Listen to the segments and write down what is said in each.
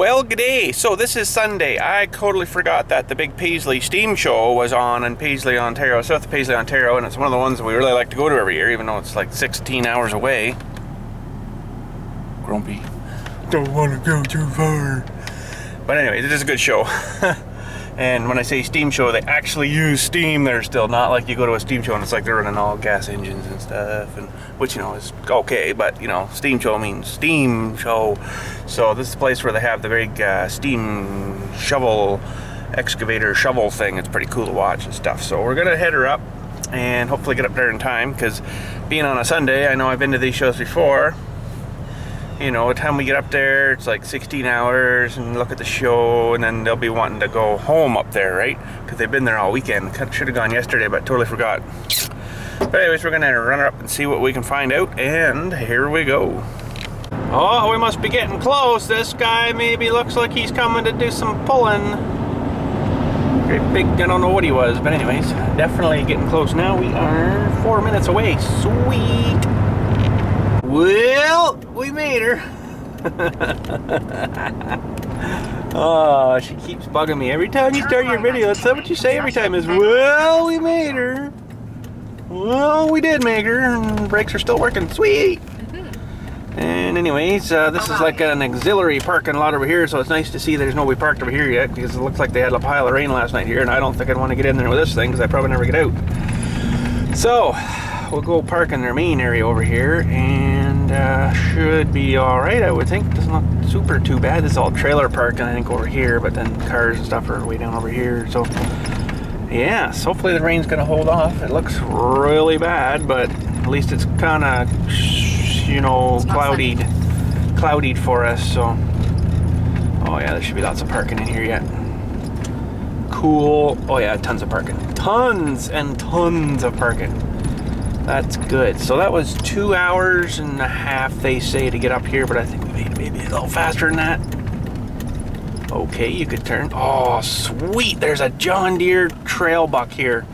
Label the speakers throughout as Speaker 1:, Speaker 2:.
Speaker 1: Well, g'day. So this is Sunday. I totally forgot that the big Paisley Steam Show was on in Paisley, Ontario, south of Paisley, Ontario, and it's one of the ones that we really like to go to every year, even though it's like 16 hours away. Grumpy. Don't want to go too far. But anyway, it is a good show. And when I say steam show, they actually use steam there still, not like you go to a steam show and it's like they're running all gas engines and stuff, and which, you know, is okay, but, you know, steam show means steam show. So this is the place where they have the big steam shovel, excavator shovel thing. It's pretty cool to watch and stuff. So we're gonna head her up and hopefully get up there in time, because being on a Sunday, I know I've been to these shows before. You know, by the time we get up there, it's like 16 hours and look at the show, and then they'll be wanting to go home up there, right? Because they've been there all weekend. Should have gone yesterday, but totally forgot. But anyways, we're gonna run her up and see what we can find out, and here we go. Oh, we must be getting close. This guy maybe looks like he's coming to do some pulling. Great big, I don't know what he was, but anyways, definitely getting close now. We are 4 minutes away. Sweet. Well, we made her. Oh, she keeps bugging me. Every time you start your video, that's what you say every time is, well, we made her. Well, we did make her, and brakes are still working. Sweet. And anyways, this is like an auxiliary parking lot over here, so it's nice to see there's nobody parked over here yet, because it looks like they had a pile of rain last night here, and I don't think I'd want to get in there with this thing, because I probably never get out. So we'll go park in their main area over here, and should be alright, I would think. Doesn't look super too bad. This is all trailer parking, I think, over here, but then cars and stuff are way down over here. So yeah, so hopefully the rain's gonna hold off. It looks really bad, but at least it's kind of, you know, cloudied for us. So oh yeah, there should be lots of parking in here yet. Cool. Oh yeah, tons of parking. Tons and tons of parking. That's good. So that was 2 hours and a half, they say, to get up here, but I think we made it maybe a little faster than that. Okay, you could turn. Oh, sweet. There's a John Deere trail buck here.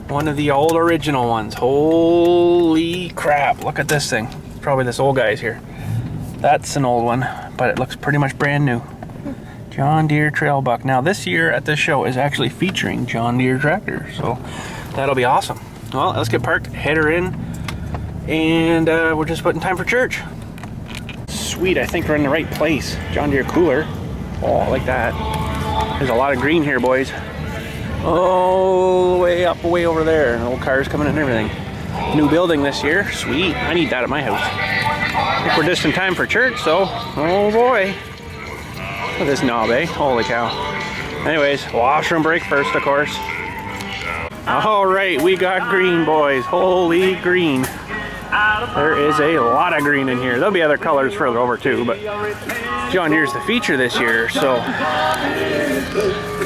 Speaker 1: One of the old original ones. Holy crap. Look at this thing. Probably this old guy's here. That's an old one, but it looks pretty much brand new. John Deere trail buck. Now this year at this show is actually featuring John Deere tractors, so that'll be awesome. Well, let's get parked, head her in, and we're just putting time for church. Sweet, I think we're in the right place. John Deere cooler. Oh, I like that. There's a lot of green here, boys. Oh, way up, way over there. Old cars coming in and everything. New building this year. Sweet, I need that at my house. I think we're just in time for church, so, oh boy. Look at this knob, eh? Holy cow. Anyways, washroom break first, of course. All right, we got green, boys. Holy green. There is a lot of green in here. There'll be other colors further over too, but John Deere's the feature this year, so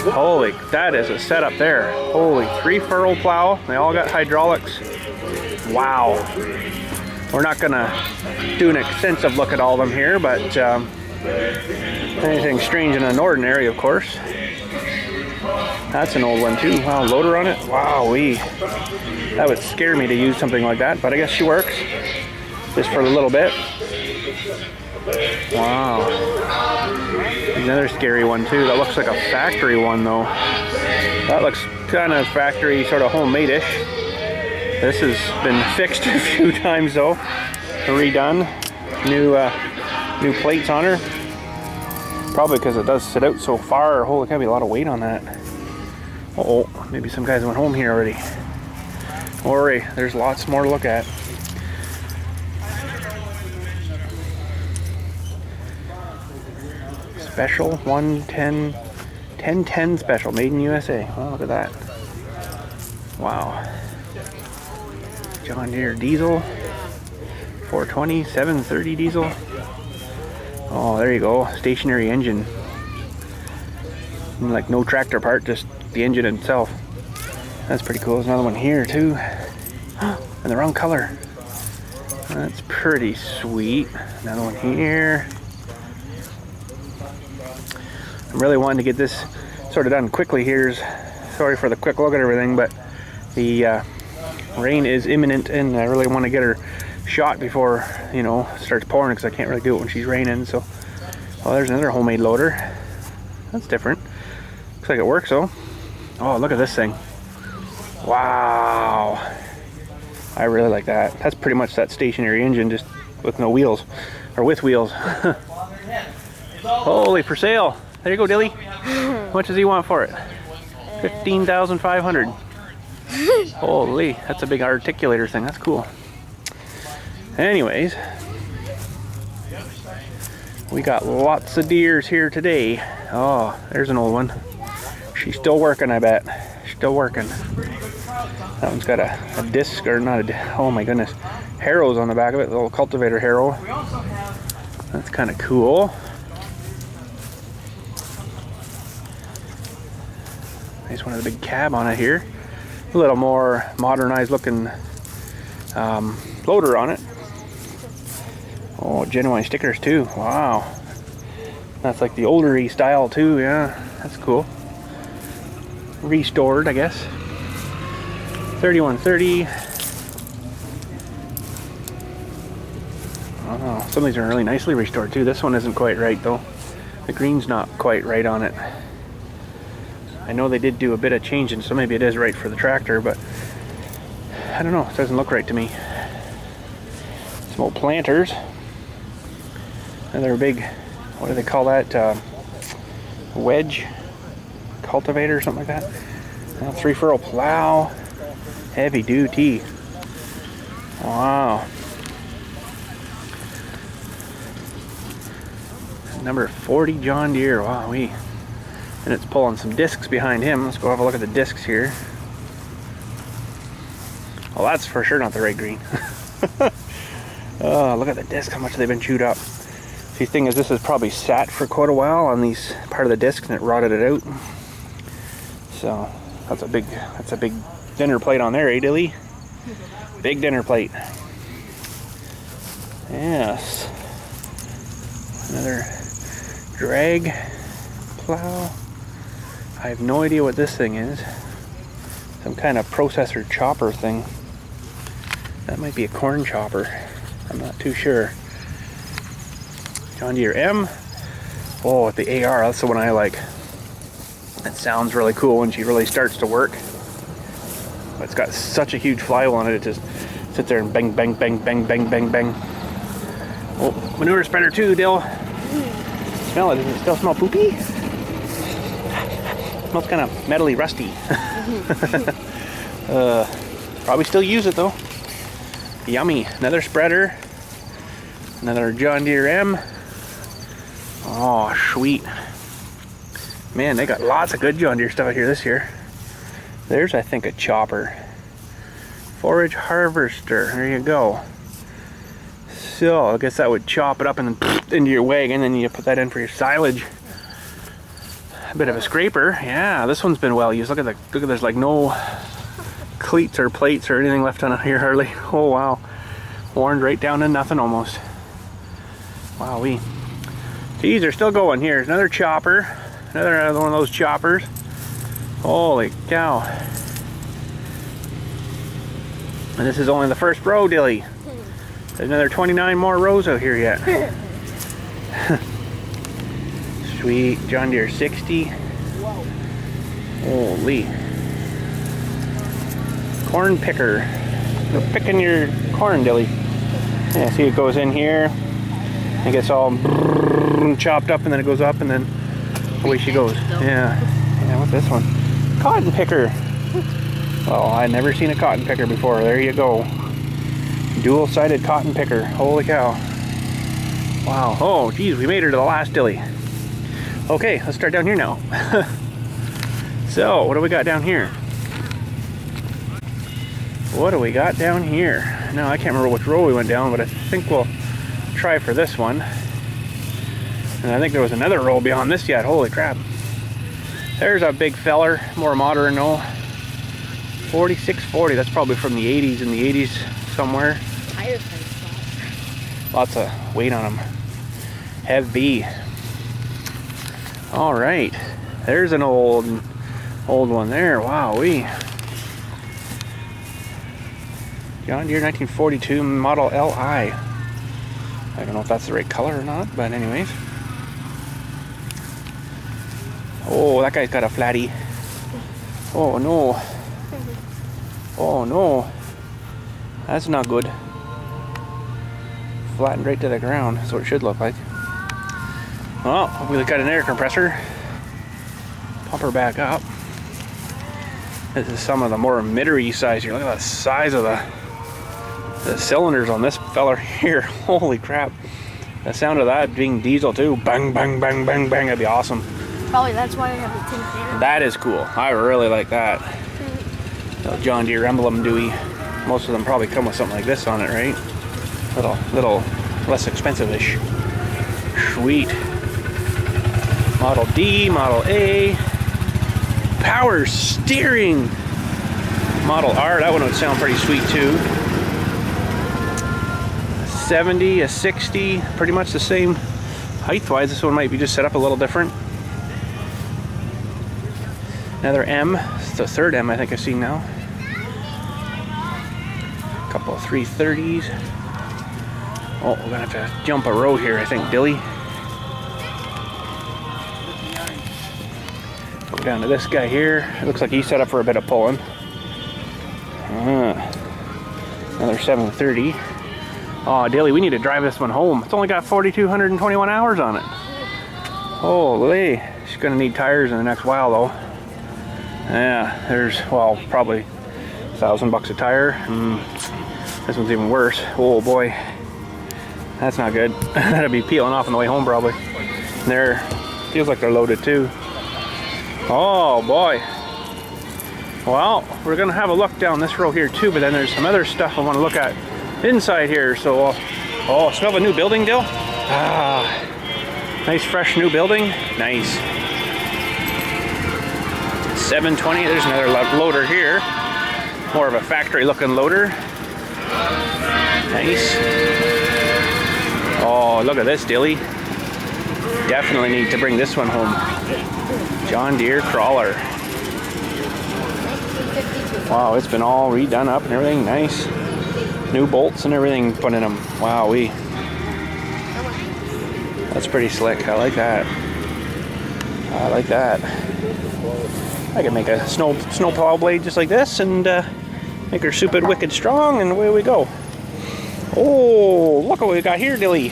Speaker 1: holy, that is a setup there. Holy, 3 furrow plow. They all got hydraulics. Wow. We're not gonna do an extensive look at all of them here, but anything strange and unordinary, of course. That's an old one too. Wow, loader on it. Wowee. That would scare me to use something like that, but I guess she works. Just for a little bit. Wow. Another scary one too. That looks like a factory one though. That looks kind of factory, sort of homemade-ish. This has been fixed a few times though. Redone. New plates on her. Probably because it does sit out so far. Holy cow, be a lot of weight on that. Uh-oh, maybe some guys went home here already. Don't worry, there's lots more to look at. Special 1010 special, made in USA. Oh, look at that. Wow. John Deere diesel. 420, 730 diesel. Oh, there you go. Stationary engine. Like no tractor part, just the engine itself. That's pretty cool. There's another one here too. And the wrong color. That's pretty sweet. Another one here. I'm really wanting to get this sort of done quickly here. Sorry for the quick look at everything, but the rain is imminent and I really want to get her shot before, you know, it starts pouring, because I can't really do it when she's raining. So Oh, there's another homemade loader. That's different. Looks like it works though. Oh, look at this thing. Wow. I really like that. That's pretty much that stationary engine, just with no wheels. Or with wheels. Holy, for sale. There you go, Dilly. How much does he want for it? 15,500. Holy, that's a big articulator thing. That's cool. Anyways, we got lots of deers here today. Oh, there's an old one. She's still working, I bet. Still working. That one's got a disc, or not a, oh my goodness, harrows on the back of it, a little cultivator harrow. That's kind of cool. Nice one with a big cab on it here. A little more modernized looking loader on it. Oh, genuine stickers too. Wow. That's like the older style too. Yeah, that's cool. Restored, I guess. 3130. Oh, some of these are really nicely restored too. This one isn't quite right though. The green's not quite right on it. I know they did do a bit of changing, so maybe it is right for the tractor, but I don't know. It doesn't look right to me. Some old planters. Another big, what do they call that? Wedge cultivator or something like that. 3-furrow plow. Heavy duty. Wow. Number 40 John Deere. Wowee. And it's pulling some discs behind him. Let's go have a look at the discs here. Well, that's for sure not the right green. Oh, look at the disc, how much they've been chewed up. The thing is, this has probably sat for quite a while on these part of the disc, and it rotted it out. So that's a big dinner plate on there, eh, Dilly? Big dinner plate. Yes. Another drag plow. I have no idea what this thing is. Some kind of processor chopper thing. That might be a corn chopper. I'm not too sure. John Deere M. Oh, the AR, that's the one I like. It sounds really cool when she really starts to work. But it's got such a huge flywheel on it, it just sits there and bang, bang, bang, bang, bang, bang, bang. Oh, manure spreader too, Dill. Smell it, does it still smell poopy? Smells kind of metally rusty. Probably still use it though. Yummy. Another spreader. Another John Deere M. Oh, sweet. Man, they got lots of good John Deere stuff out here this year. There's, I think, a chopper. Forage harvester. There you go. So, I guess that would chop it up and then into your wagon, and then you put that in for your silage. A bit of a scraper. Yeah, this one's been well used. Look at there's like no cleats or plates or anything left on it here hardly. Oh wow. Worn right down to nothing almost. Wowee. Geez, they're still going. Here's another chopper. Another one of those choppers. Holy cow. And this is only the first row, Dilly. There's another 29 more rows out here yet. Sweet. John Deere 60. Holy. Corn picker. You're picking your corn, Dilly. Yeah, see, it goes in here. It gets all chopped up, and then it goes up, and then away she goes. Yeah. Yeah, what's this one? Cotton picker. Well, I've never seen a cotton picker before. There you go. Dual-sided cotton picker. Holy cow. Wow. Oh, geez, we made her to the last, Dilly. Okay, let's start down here now. So, what do we got down here? What do we got down here? No, I can't remember which row we went down, but I think we'll try for this one. And I think there was another row beyond this yet. Holy crap. There's a big feller, more modern though. 4640, that's probably from the 80s, in the 80s somewhere. Lots of weight on them. Heavy. All right, there's an old one there. Wowee. John Deere 1942 Model LI. I don't know if that's the right color or not, but anyways. Oh, that guy's got a flatty. Oh no. Oh no. That's not good. Flattened right to the ground. That's what it should look like. Well, we got an air compressor. Pump her back up. This is some of the more emitter-y size here. Look at the size of the cylinders on this fella here. Holy crap. The sound of that being diesel too. Bang, bang, bang, bang, bang. That'd be awesome.
Speaker 2: Probably that's why I have a tin can.
Speaker 1: That is cool. I really like that. The John Deere emblem Dewey. Most of them probably come with something like this on it, right? Little less expensive-ish. Sweet. Model D, Model A. Power steering. Model R, that one would sound pretty sweet too. 70, a 60, pretty much the same height-wise. This one might be just set up a little different. Another M, it's the third M I think I've seen now. A couple of 330s. Oh, we're gonna have to jump a row here, I think, Dilly. Go down to this guy here. It looks like he's set up for a bit of pulling. Another 730. Oh, Dilly, we need to drive this one home. It's only got 4,221 hours on it. Holy, she's gonna need tires in the next while though. Yeah, there's, well, probably $1,000 a tire. This one's even worse. Oh boy, that's not good. That'll be peeling off on the way home probably. There, feels like they're loaded too. Oh boy. Well, we're gonna have a look down this row here too, but then there's some other stuff I want to look at inside here. So, oh, smell the new building, Dill? Ah, nice fresh new building. Nice. 720. There's another loader here. More of a factory looking loader. Nice. Oh, look at this, Dilly. Definitely need to bring this one home. John Deere crawler. Wow, it's been all redone up and everything. Nice. New bolts and everything put in them. Wowee. That's pretty slick. I like that. I like that. I can make a snow plow blade just like this and make her stupid wicked strong, and away we go. Oh, look what we got here, Dilly.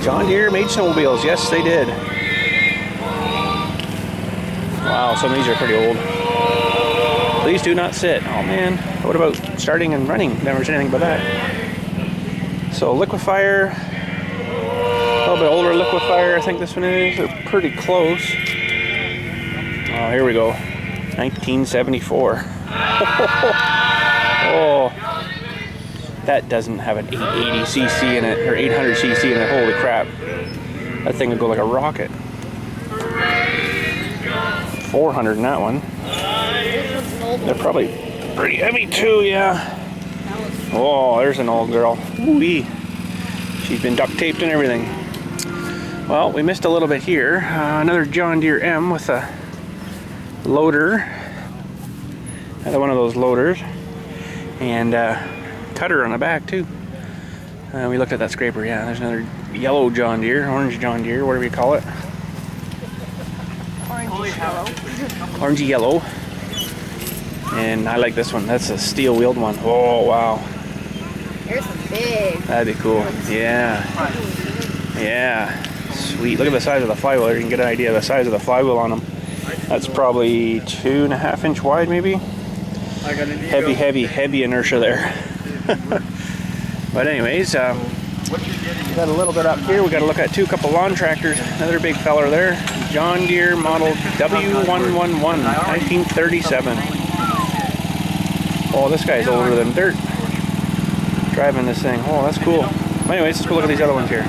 Speaker 1: John Deere made snowmobiles. Yes, they did. Wow, some of these are pretty old. Please do not sit. Oh man, what about starting and running? Never said anything about that. So liquefier, a little bit older liquefier, I think this one is. They're pretty close. Oh, here we go. 1974. Oh, that doesn't have an 880cc in it, or 800cc in it. Holy crap. That thing would go like a rocket. 400 in that one. They're probably pretty heavy too, yeah. Oh, there's an old girl. Woo-wee. She's been duct taped and everything. Well, we missed a little bit here. Another John Deere M with a loader. Another one of those loaders. And cutter on the back too. We looked at that scraper, yeah. There's another yellow John Deere, orange John Deere, whatever you call it. Orangey yellow. And I like this one. That's a steel wheeled one. Oh wow.
Speaker 2: Here's some big.
Speaker 1: That'd be cool. Yeah. Yeah. Sweet. Look at the size of the flywheel. You can get an idea of the size of the flywheel on them. That's probably 2.5 inch wide maybe. Heavy inertia there. But anyways, we got a little bit up here. We got to look at couple lawn tractors. Another big feller there. John Deere model W111, 1937. Oh, this guy's older than dirt. Driving this thing. Oh, that's cool. Anyways, let's go look at these other ones here.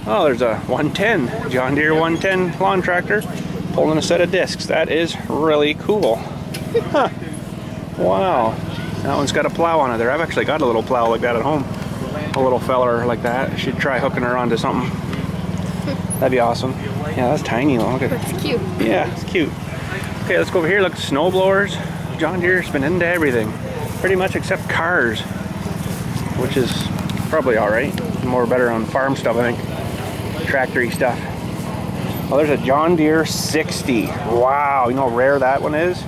Speaker 1: Oh, there's a 110. John Deere 110 lawn tractor pulling a set of discs. That is really cool. Huh. Wow. That one's got a plow on it there. I've actually got a little plow like that at home. A little feller like that. I should try hooking her onto something. That'd be awesome. Yeah, that's tiny. Look at it.
Speaker 2: It's cute.
Speaker 1: Yeah, it's cute. Okay, let's go over here. Look, snow blowers. John Deere's been into everything. Pretty much except cars. Which is probably alright. More better on farm stuff, I think. Tractory stuff. Oh, there's a John Deere 60. Wow, you know how rare that one is?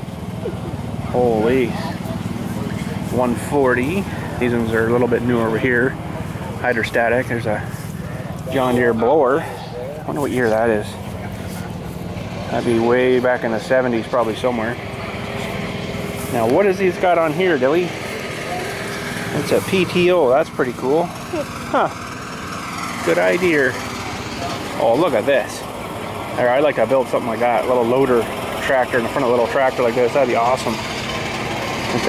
Speaker 1: Holy. 140. These ones are a little bit newer over here. Hydrostatic. There's a John Deere blower. I wonder what year that is. That'd be way back in the 70s, probably somewhere. Now, what has he's got on here, Dilly? It's a PTO. That's pretty cool. Huh. Good idea. Oh, look at this. I'd like to build something like that. A little loader tractor in the front of a little tractor like this. That'd be awesome. He's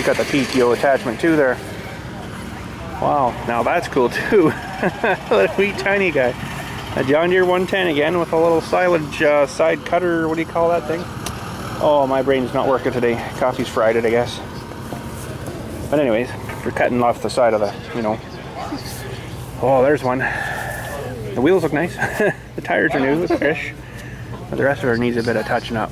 Speaker 1: got the PTO attachment too there. Wow, now that's cool too. Little wee tiny guy. A John Deere 110 again with a little silage side cutter. What do you call that thing? Oh, my brain's not working today. Coffee's fried it, I guess. But anyways, we're cutting off the side of the, you know. Oh, there's one. The wheels look nice. The tires are new, it's fresh. But the rest of her needs a bit of touching up.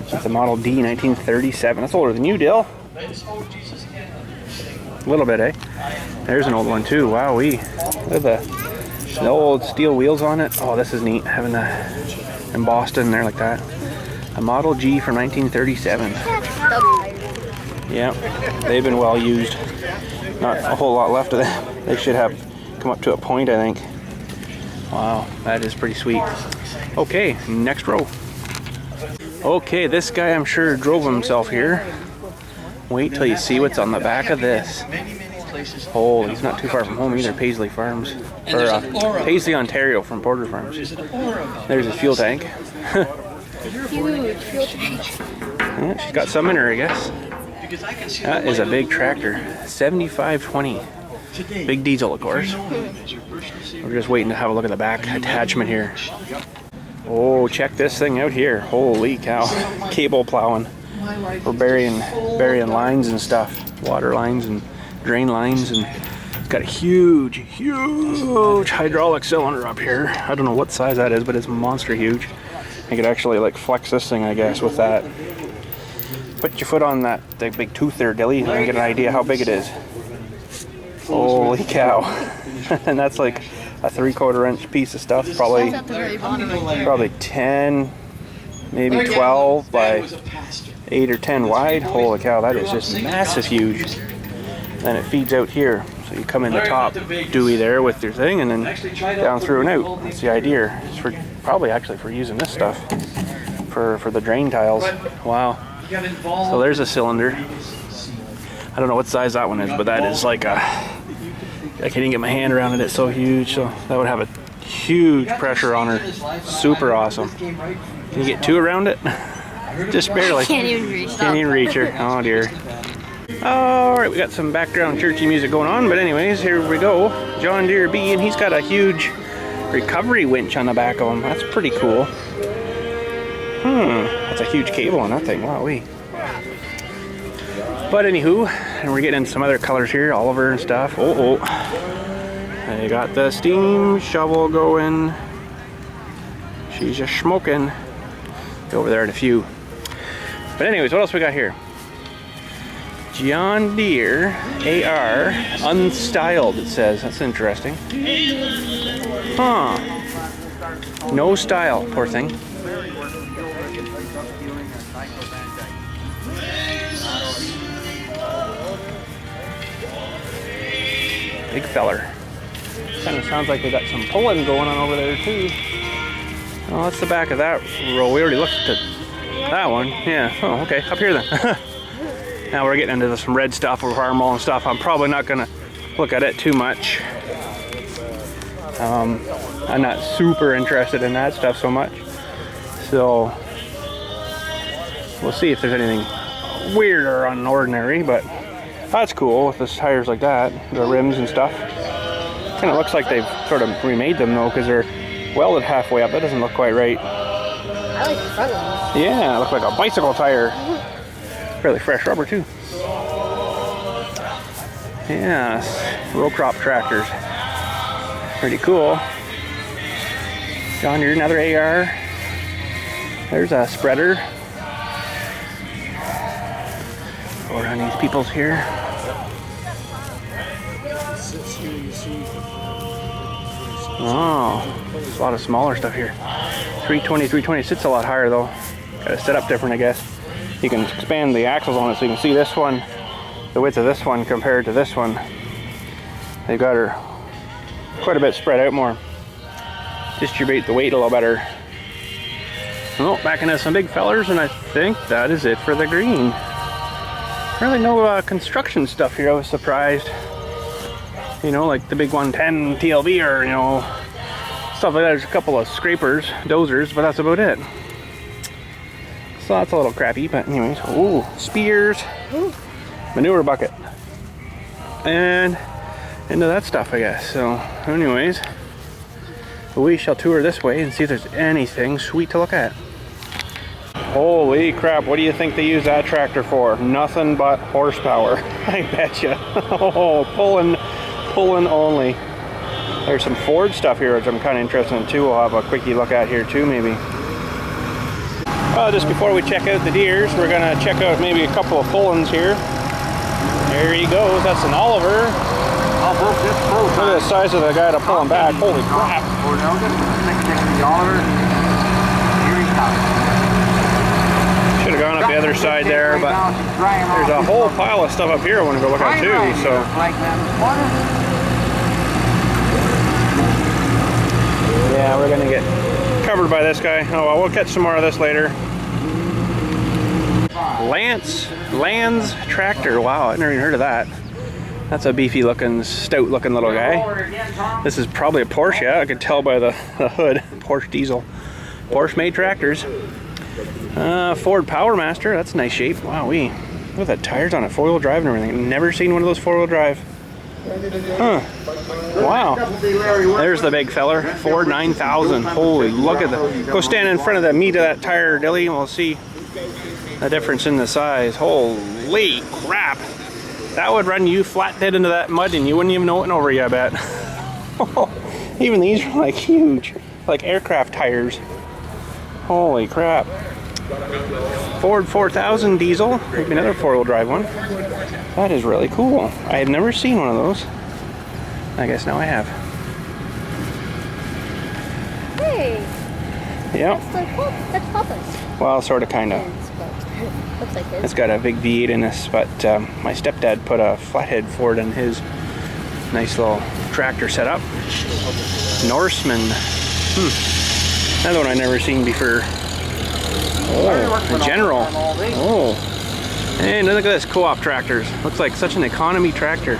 Speaker 1: That's a Model D 1937. That's older than you, Dill. A little bit, eh? There's an old one too. Wowee. Look at the old steel wheels on it. Oh, this is neat. Having the embossed in there like that. A Model G from 1937. Yeah, they've been well used. Not a whole lot left of them. They should have come up to a point, I think. Wow, that is pretty sweet. Okay, next row. Okay, this guy I'm sure drove himself here. Wait till you see what's on the back of this. Oh, he's not too far from home either. Paisley Farms. Or Paisley, Ontario from Porter Farms. There's his fuel tank.
Speaker 2: Huge fuel tank.
Speaker 1: Yeah, she's got some in her, I guess. That is a big tractor. 7520. Big diesel, of course. We're just waiting to have a look at the back attachment here. Oh, check this thing out here. Holy cow. Cable plowing. We're burying lines and stuff. Water lines and drain lines. And it's got a huge hydraulic cylinder up here. I don't know what size that is, but it's monster huge. You could actually like flex this thing, I guess, with that. Put your foot on the big tooth there, Dilly, and get an idea how big it is. Holy cow. And that's like a 3/4 inch piece of stuff, probably 10, maybe 12 by 8 or 10 wide. Holy cow, that is just massive huge. Then it feeds out here. So you come in the top dewey there with your thing and then down through and out. That's the idea. It's for probably actually for using this stuff for the drain tiles. Wow. So there's a cylinder. I don't know what size that one is, but that is like a, I can't even get my hand around it, it's so huge. So that would have a huge pressure on her. Super awesome. Can you get two around it? Just barely.
Speaker 2: Can't even reach.
Speaker 1: Can't even reach her. Oh dear. Alright, we got some background churchy music going on, but anyways, here we go. John Deere B, and he's got a huge recovery winch on the back of him. That's pretty cool. That's a huge cable on that thing. Wowee. But anywho, and we're getting into some other colors here, Oliver and stuff. Oh. They got the steam shovel going. She's just smoking. Go over there in a few. But anyways, what else we got here? John Deere AR unstyled, it says. That's interesting. Huh. No style, poor thing. Big feller. Kind of sounds like they got some pulling going on over there too. Oh, that's the back of that row. We already looked at that one. Yeah. Oh, okay. Up here then. Now we're getting into some red stuff with farm mall and stuff. I'm probably not gonna look at it too much. I'm not super interested in that stuff so much. So we'll see if there's anything weird or unordinary, but that's cool with the tires like that, the rims and stuff. Kind of looks like they've sort of remade them though, because they're welded halfway up. That doesn't look quite right.
Speaker 2: I like the front ones.
Speaker 1: Yeah, it looks like a bicycle tire. Fairly fresh rubber too. Yeah, row crop tractors. Pretty cool. John Deere, another AR. There's a spreader. Go around these people's here. Oh, there's a lot of smaller stuff here. 320, 320. It sits a lot higher though. Got to set up different, I guess. You can expand the axles on it so you can see this one, the width of this one compared to this one. They've got her quite a bit spread out more. Distribute the weight a little better. Oh, back into some big fellers, and I think that is it for the green. Really no construction stuff here. I was surprised. You know, like the big 110 TLB or, you know, stuff like that. There's a couple of scrapers, dozers, but that's about it. So that's a little crappy, but anyways. Ooh, spears, manure bucket, and into that stuff, I guess. So anyways, we shall tour this way and see if there's anything sweet to look at. Holy crap, what do you think they use that tractor for? Nothing but horsepower. I betcha. Oh, pulling only. There's some Ford stuff here which I'm kind of interested in too. We'll have a quickie look at here too, maybe. Well, just before we check out the deers, we're gonna check out maybe a couple of Fullens here. There he goes, that's an Oliver. Look at the size of the guy to pull him back. Holy crap. Should have gone up the other side there, but there's a whole pile of stuff up here I want to go look at too, so. Yeah, we're gonna get covered by this guy. Oh well, we'll catch some more of this later. Lands tractor. Wow, I've never even heard of that. That's a beefy looking, stout looking little guy. This is probably a Porsche, yeah, I could tell by the hood. Porsche diesel. Porsche made tractors. Ford Powermaster, that's nice shape. Wow, look at the tires on it, 4-wheel drive and everything. Never seen one of those 4-wheel drive. Huh. Wow. There's the big feller. Ford 9000. Holy, look at that. Go stand in front of the meat of that tire, Dilly, and we'll see the difference in the size. Holy crap. That would run you flat dead into that mud and you wouldn't even know it over you, I bet. Even these are like huge. Like aircraft tires. Holy crap. Ford 4000 diesel. Maybe another 4-wheel drive one. That is really cool. I have never seen one of those. I guess now I have.
Speaker 2: Hey!
Speaker 1: Yep.
Speaker 2: That's Papa's.
Speaker 1: Well, sort of, kind of.
Speaker 2: Looks like his.
Speaker 1: It's got a big V8 in this, but my stepdad put a flathead Ford in his nice little tractor setup. Norseman. Another one I've never seen before. Oh, a General. Oh. And look at this, Co-op tractors. Looks like such an economy tractor.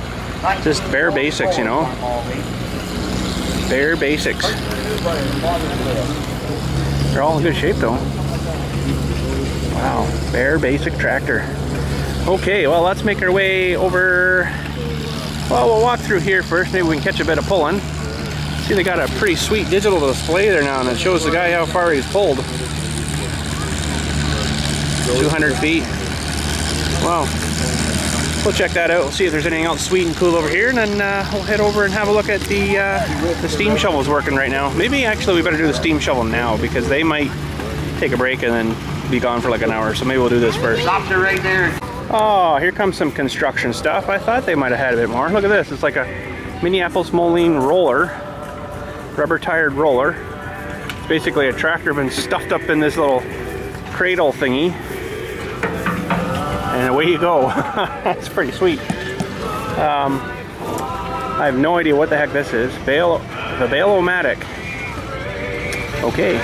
Speaker 1: Just bare basics, you know. Bare basics. They're all in good shape though. Wow, bare basic tractor. Okay, well let's make our way over. Well, we'll walk through here first. Maybe we can catch a bit of pulling. See, they got a pretty sweet digital display there now, and it shows the guy how far he's pulled. 200 feet. Wow. We'll check that out. We'll see if there's anything else sweet and cool over here, and then we'll head over and have a look at the steam shovels working right now. Maybe actually we better do the steam shovel now because they might take a break and then be gone for like an hour. So maybe we'll do this first.
Speaker 3: Stops it right there.
Speaker 1: Oh, here comes some construction stuff. I thought they might have had a bit more. Look at this. It's like a Minneapolis Moline roller, rubber tired roller. It's basically a tractor been stuffed up in this little cradle thingy. And away you go. That's pretty sweet. I have no idea what the heck this is. The Bale-O-Matic. Okay.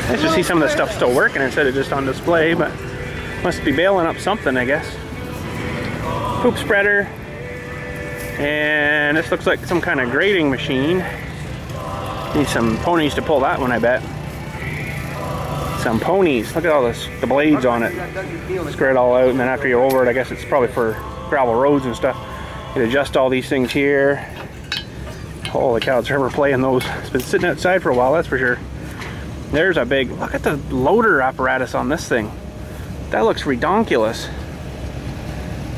Speaker 1: Nice to see some of the stuff still working instead of just on display, but must be baling up something, I guess. Poop spreader. And this looks like some kind of grading machine. Need some ponies to pull that one, I bet. Some ponies. Look at all this, the blades on it. Square it all out, and then after you're over it, I guess it's probably for gravel roads and stuff. You adjust all these things here. Holy cow, it's ever playing those. It's been sitting outside for a while, that's for sure. There's a big, look at the loader apparatus on this thing. That looks redonkulous.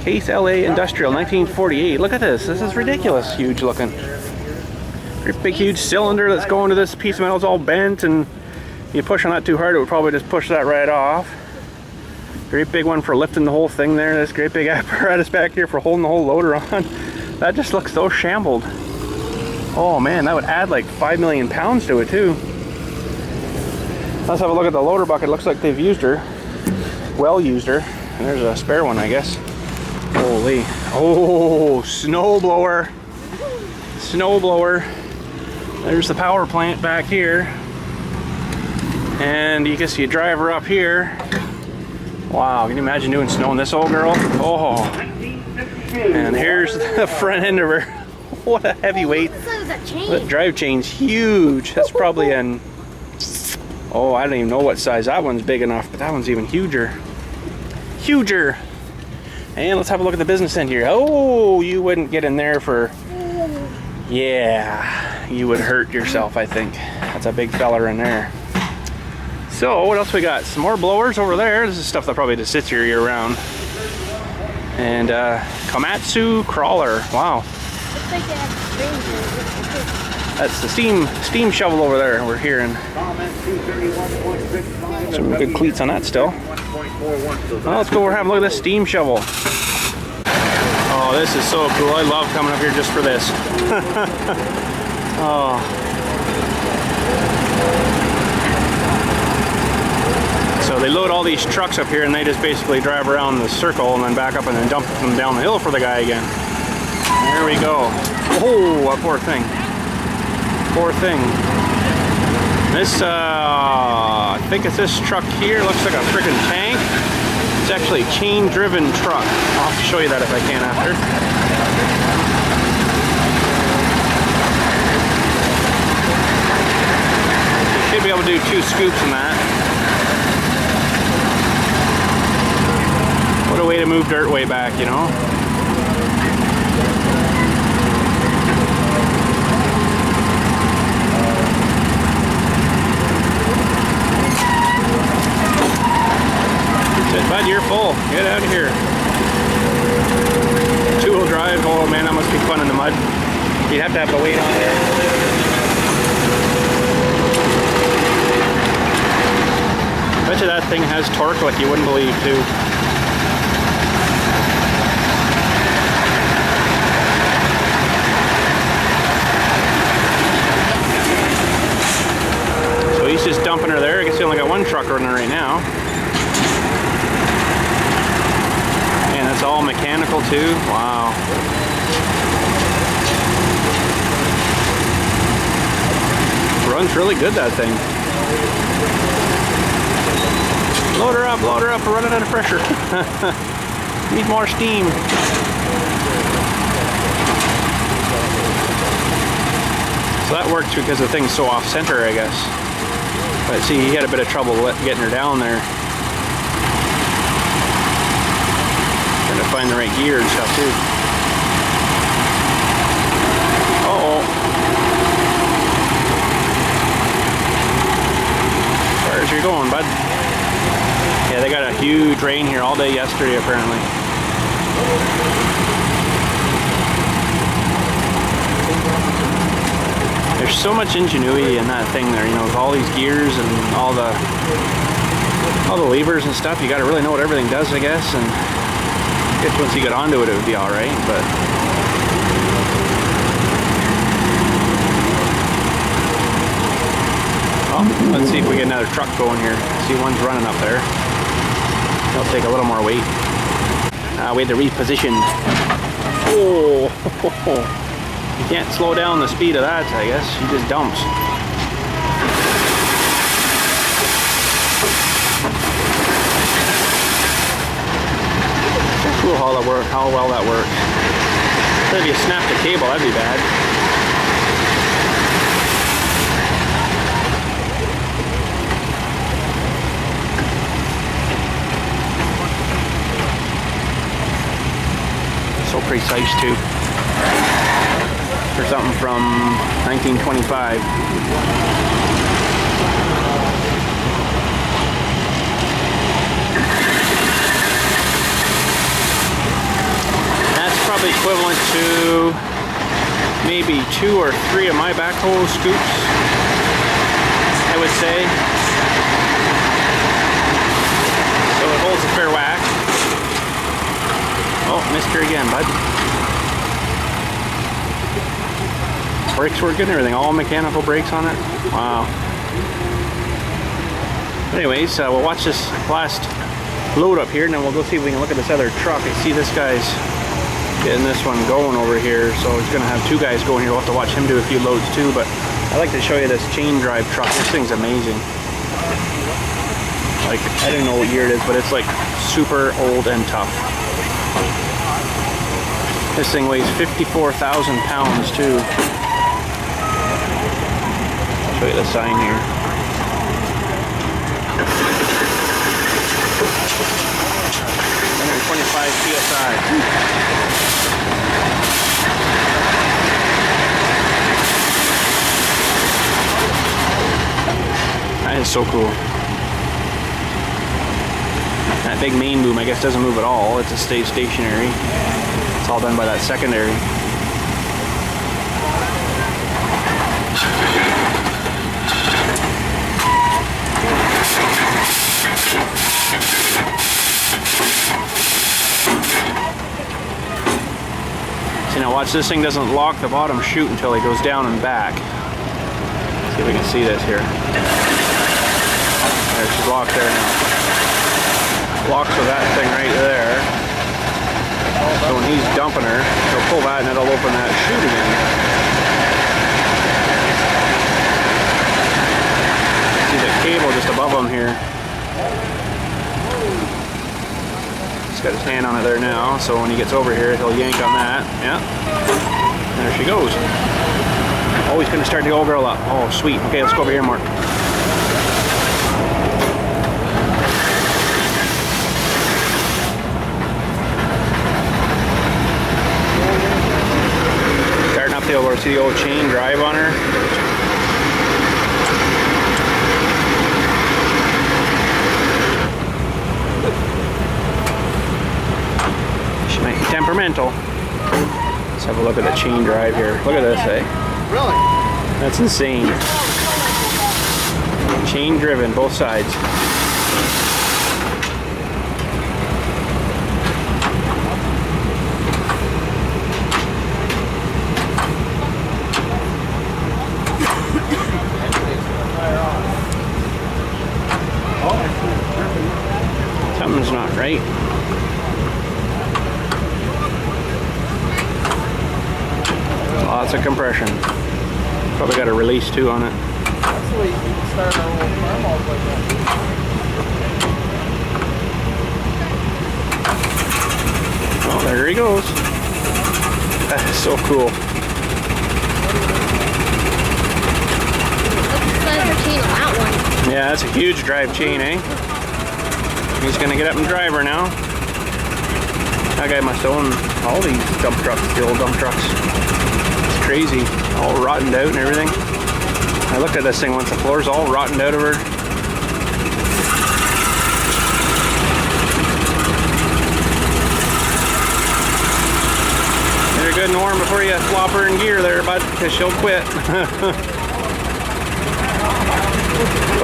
Speaker 1: Case LA Industrial 1948. Look at this. This is ridiculous. Huge looking. Great big huge cylinder that's going to this piece of metal. It's all bent, and you push on that too hard, it would probably just push that right off. Great big one for lifting the whole thing there. This great big apparatus back here for holding the whole loader on. That just looks so shambled. Oh man, that would add like 5 million pounds to it too. Let's have a look at the loader bucket. Looks like they've used her. Well used her. And there's a spare one, I guess. Holy. Oh, snow blower. Snow blower. There's the power plant back here. And you guess you drive her up here. Wow, can you imagine doing snow in this old girl? Oh. And here's the front end of her. What a heavyweight. That drive chain's huge. That's probably an... Oh, I don't even know what size that one's big enough, but that one's even huger. Huger! And let's have a look at the business end here. Oh, you wouldn't get in there for... Yeah, you would hurt yourself, I think. That's a big feller in there. So, what else we got? Some more blowers over there. This is stuff that probably just sits here year round. And Komatsu crawler. Wow.
Speaker 2: Looks like they have strangers.
Speaker 1: That's the steam shovel over there we're hearing. Some good cleats on that still. Well, let's go have a look at this steam shovel. Oh, this is so cool. I love coming up here just for this. Oh. So they load all these trucks up here and they just basically drive around the circle and then back up and then dump them down the hill for the guy again. There we go. Oh, a poor thing. Poor thing. This, I think it's this truck here. Looks like a freaking tank. It's actually a chain-driven truck. I'll have to show you that if I can after. You should be able to do 2 scoops in that. What a way to move dirt way back, you know? Bud, you're full. Get out of here. 2-wheel drive. Oh man, that must be fun in the mud. You'd have to have the weight on there. I bet you that thing has torque like you wouldn't believe too. So he's just dumping her there. I guess he only got 1 truck running right now. It's all mechanical too. Wow. Runs really good, that thing. Load her up, we're running out of pressure. Need more steam. So that works because the thing's so off center, I guess. But see, he had a bit of trouble getting her down there. To find the right gear and stuff too. Uh-oh. As far as you're going, bud. Yeah, they got a huge rain here all day yesterday apparently. There's so much ingenuity in that thing there, you know, with all these gears and all the levers and stuff. You gotta really know what everything does, I guess, and I guess once you get onto it, it would be all right, but oh, let's see if we get another truck going here. See, one's running up there. It'll take a little more weight. We had to reposition. Oh, you can't slow down the speed of that, I guess. She just dumps. Cool how well that works. So if you snap the cable, that'd be bad. So precise too. For something from 1925. Probably equivalent to maybe 2 or 3 of my backhoe scoops, I would say. So it holds a fair whack. Oh, missed her again, bud. Brakes work good and everything. All mechanical brakes on it. Wow. Anyways, we'll watch this last load up here, and then we'll go see if we can look at this other truck. I see this guy's getting this one going over here, so he's gonna have two guys going here. We'll have to watch him do a few loads too, but I'd like to show you this chain drive truck. This thing's amazing. Like, I don't know what year it is, but it's like super old and tough. This thing weighs 54,000 pounds too. I'll show you the sign here. 125 PSI. That is so cool. That big main boom, I guess, doesn't move at all. It stays stationary. It's all done by that secondary. See, now watch, this thing doesn't lock the bottom chute until it goes down and back. Let's see if we can see this here. There, she's locked there now. Locks with that thing right there. So when he's dumping her, he'll pull that and it'll open that chute again. See the cable just above him here. He's got his hand on it there now, so when he gets over here, he'll yank on that. Yeah. There she goes. Oh, he's gonna start the old girl up. Oh, sweet. Okay, let's go over here, Mark. Over, see the old chain drive on her. She might be temperamental. Let's have a look at the chain drive here. Look at this, eh?
Speaker 3: Really?
Speaker 1: That's insane. Chain driven, both sides. Something's not right. Lots of compression. Probably got a release too on it.
Speaker 3: That's the way you can start our old farm off like that.
Speaker 1: Oh, there he goes. That is so cool.
Speaker 2: That's the size of the chain on that one.
Speaker 1: Yeah, that's a huge drive chain, eh? He's gonna get up and drive her now. That guy must own all these dump trucks, the old dump trucks. It's crazy, all rotted out and everything. I looked at this thing once, the floor's all rotted out of her. Get her good and warm before you flop her in gear there, bud, because she'll quit.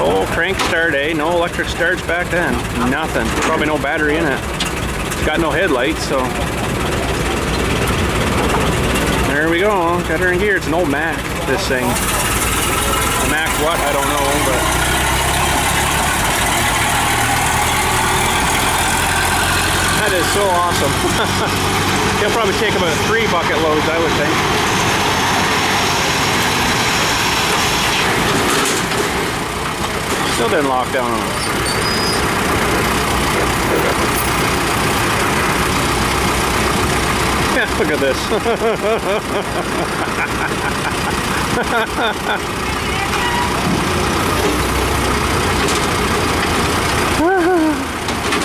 Speaker 1: Oh, crank start, eh? No electric starts back then. Nothing. Probably no battery in it. It's got no headlights, so. There we go. Got her in gear. It's an old Mac, this thing. A Mac what? I don't know, but. That is so awesome. He'll probably take about 3 bucket loads, I would think. Still didn't lock down on us. Yeah, look at this.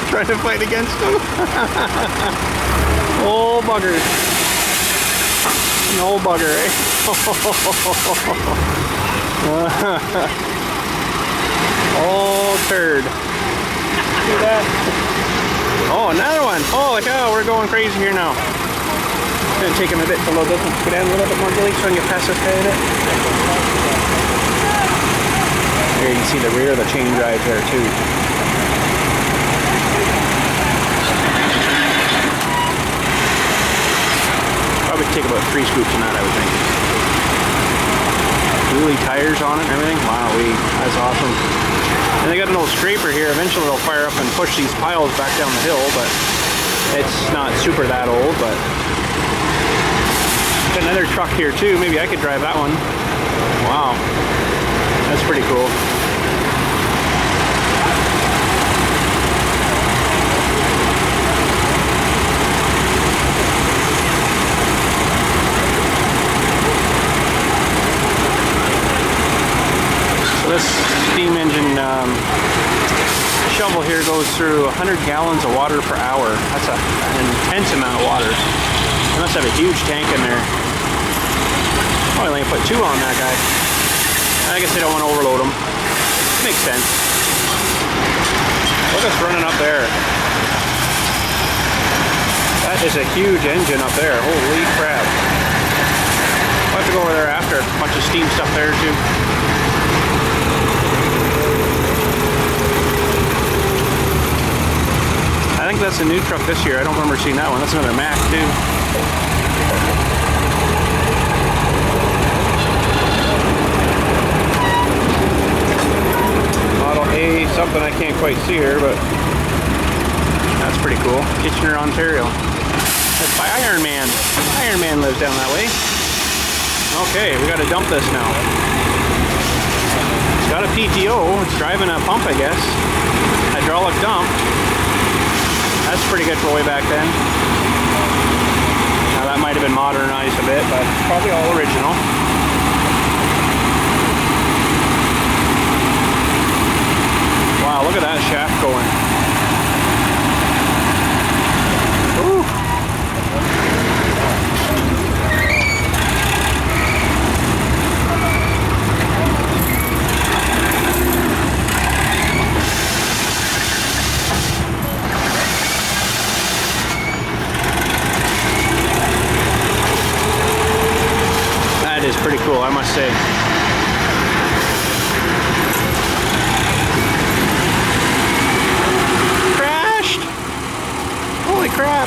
Speaker 1: Trying to fight against him. Oh, buggers. No bugger, eh? Oh, turd. See that? Oh, another one. Holy cow, we're going crazy here now. It's going to take him a bit to load this one. Go down a little bit more, Gilly, so I can get past this guy in it. Here you can see the rear of the chain drive there, too. Probably take about 3 scoops on that, I would think. dually tires on it and everything. Wow, that's awesome. And they got an old scraper here. Eventually they'll fire up and push these piles back down the hill, but it's not super that old. But got another truck here too. Maybe I could drive that one. Wow, that's pretty cool. This steam engine shovel here goes through 100 gallons of water per hour. That's an intense amount of water. They must have a huge tank in there. Probably only put 2 on that guy. I guess they don't want to overload them. Makes sense. Look at us running up there. That is a huge engine up there. Holy crap. I'll have to go over there after. A bunch of steam stuff there too. I think that's a new truck this year. I don't remember seeing that one. That's another Mack too. Model A, something I can't quite see here, but that's pretty cool. Kitchener, Ontario. That's by Iron Man. Iron Man lives down that way. Okay, we got to dump this now. It's got a PTO. It's driving a pump, I guess. Hydraulic dump. That's pretty good for way back then. Now that might have been modernized a bit, but probably all original. Wow, look at that shaft going. Ooh. Is pretty cool, I must say. Crashed! Holy crap!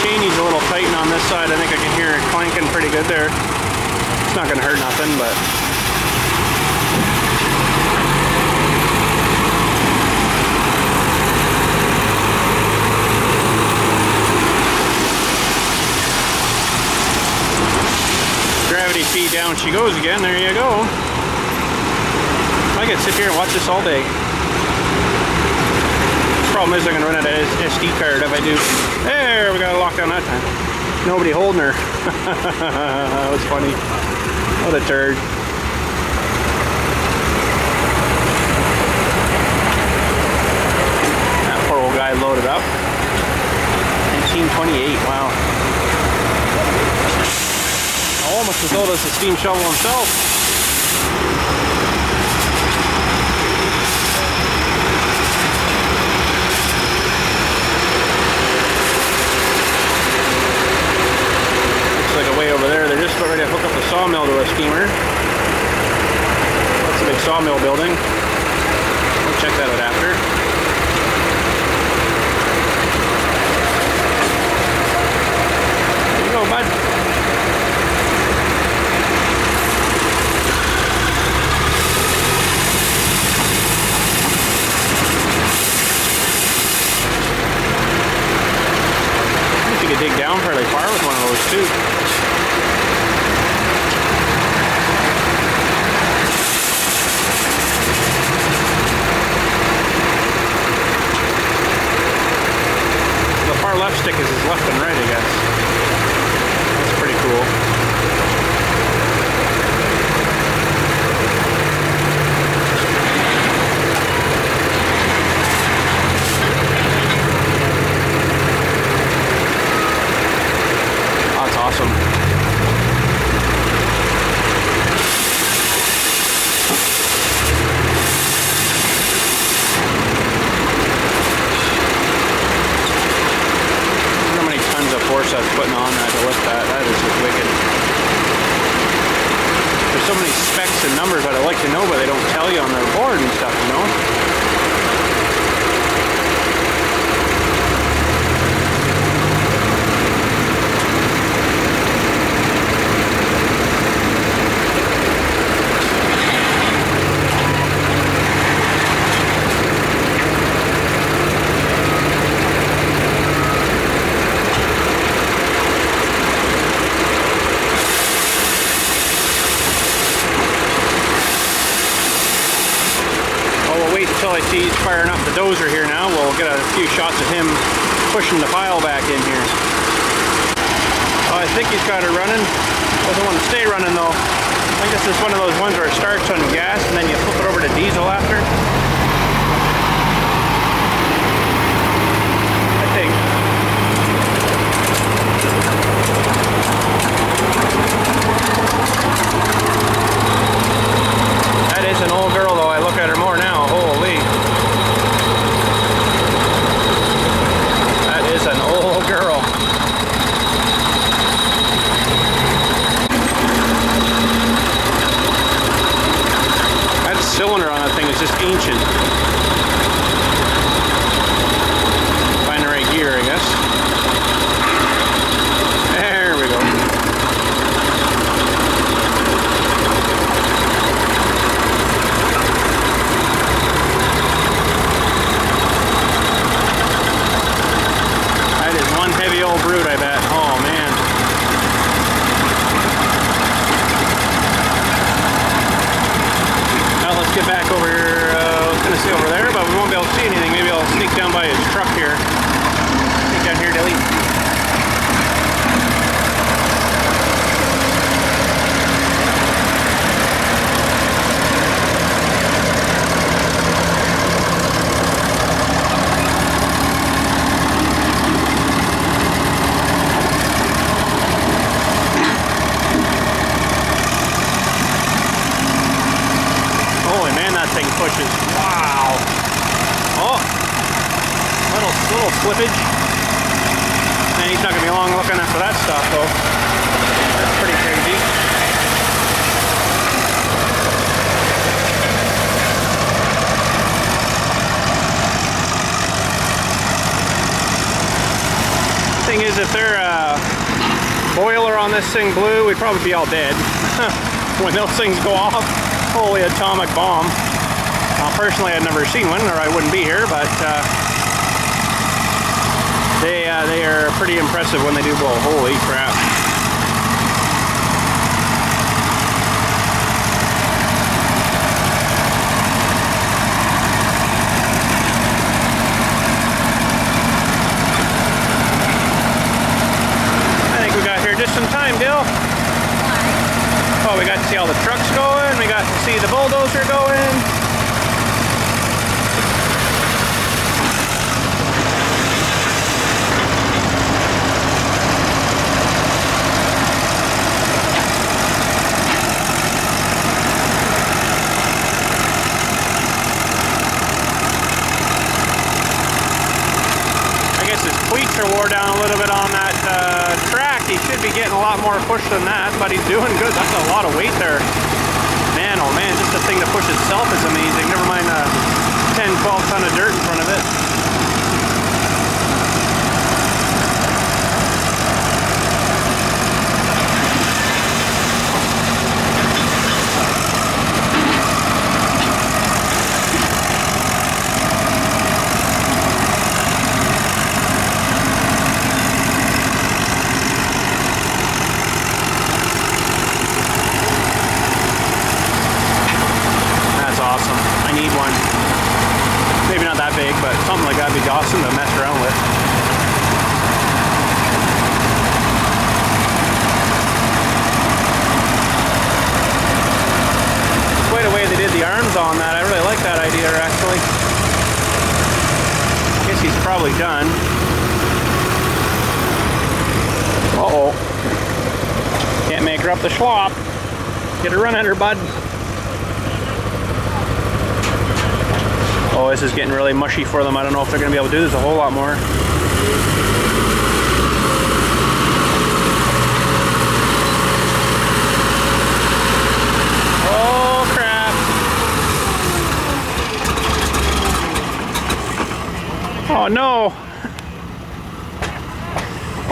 Speaker 1: Chain needs a little tighten on this side. I think I can hear it clanking pretty good there. It's not going to hurt nothing, but gravity feed down she goes again. There you go. I could sit here and watch this all day. The problem is I'm going to run out of SD card if I do. There, we got a lockdown that time. Nobody holding her. That was funny. What a turd. That poor old guy loaded up. 1928, wow. Almost as old as the steam shovel himself. Looks like a way over there. They're just about ready to hook up the sawmill to a steamer. That's a big sawmill building. We'll check that out after. There you go, bud. Dig down fairly far with one of those too. The far left stick is his left and right, I guess. That's pretty cool. Awesome. How many tons of force that's putting on that to lift that? That is just wicked. There's so many specs and numbers that I like to know, but they don't tell you on their board and stuff, you know? He's firing up the dozer here now. We'll get a few shots of him pushing the pile back in here. Oh, I think he's got it running. Doesn't want to stay running though. I think this is one of those ones where it starts on gas and then you flip it over to diesel after. I think. That is an old girl though. I look at her more now. Holy. That is an old girl. That cylinder on that thing is just ancient. Find the right gear, I guess. There we go. That is one heavy old brute, I bet. Oh man. Now let's get back over here. I was going to see over there, but we won't be able to see anything. Maybe I'll sneak down by his truck here. Sneak down here, Dilly. Holy man, that thing pushes. Wow. Oh, little slippage. Man, he's not gonna be long looking after that stuff though. That's pretty crazy. The thing is, if their boiler on this thing blew, we'd probably be all dead. When those things go off. Holy atomic bomb. Personally, I've never seen one, or I wouldn't be here, but they are pretty impressive when they do blow. Holy crap. I think we got here just in time, Dill. Oh, we got to see all the trucks going, we got to see the bulldozer going. I guess his cleats are wore down a little bit on that track. He should be getting a lot more push than that, but he's doing good. That's a lot of weight there. Man, oh man, just the thing to push itself is amazing. Never mind 10, 12 ton of dirt in front of it. Big, but something like that would be awesome to mess around with. Quite a way they did the arms on that. I really like that idea, actually. I guess he's probably done. Uh-oh. Can't make her up the schlop. Get a run at her, bud. Oh, this is getting really mushy for them. I don't know if they're going to be able to do this a whole lot more. Oh, crap. Oh, no.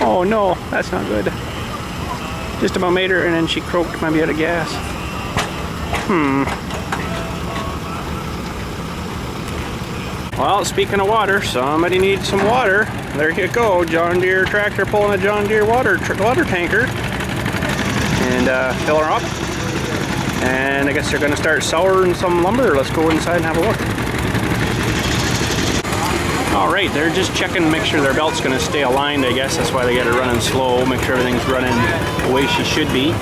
Speaker 1: Oh, no. That's not good. Just about made her, and then she croaked, maybe out of gas. Well, speaking of water, somebody needs some water. There you go, John Deere tractor pulling a John Deere water tanker. And fill her up. And I guess they're going to start souring some lumber. Let's go inside and have a look. All right, they're just checking to make sure their belt's going to stay aligned. I guess that's why they got it running slow. Make sure everything's running the way she should be.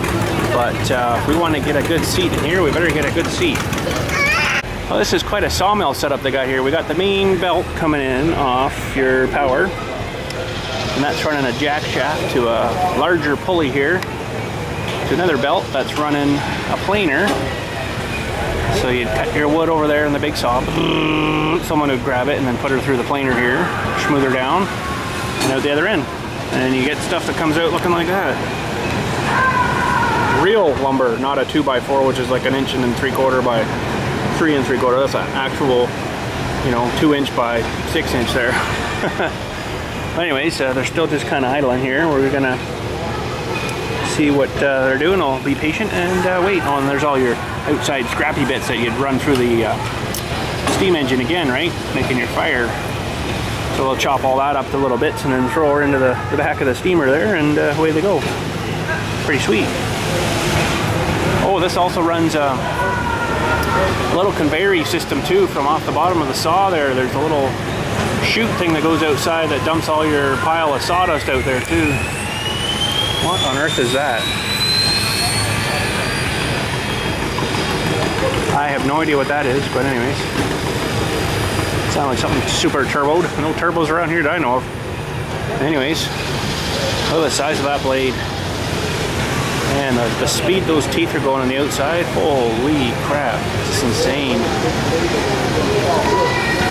Speaker 1: But if we want to get a good seat in here, we better get a good seat. Well, this is quite a sawmill setup they got here. We got the main belt coming in off your power, and that's running a jack shaft to a larger pulley here to another belt that's running a planer. So you'd cut your wood over there in the big saw, someone would grab it and then put her through the planer here, smooth her down, and out the other end. And you get stuff that comes out looking like that. Real lumber, not a 2x4, which is like 1 3/4 by 3 3/4. That's an actual, 2 inch by 6 inch there. Anyways, they're still just kind of idling here. We're gonna see what they're doing. I'll be patient and wait. Oh, and there's all your outside scrappy bits that you'd run through the steam engine again, right? Making your fire. So they'll chop all that up to little bits and then throw her into the back of the steamer there, and away they go. Pretty sweet. Oh, this also runs a little conveyor system too from off the bottom of the saw there. There's a little chute thing that goes outside that dumps all your pile of sawdust out there too. What on earth is that? I have no idea what that is, but anyways. Sounds like something super turboed. No turbos around here that I know of. Anyways, look at the size of that blade. And the speed those teeth are going on the outside, holy crap, it's insane.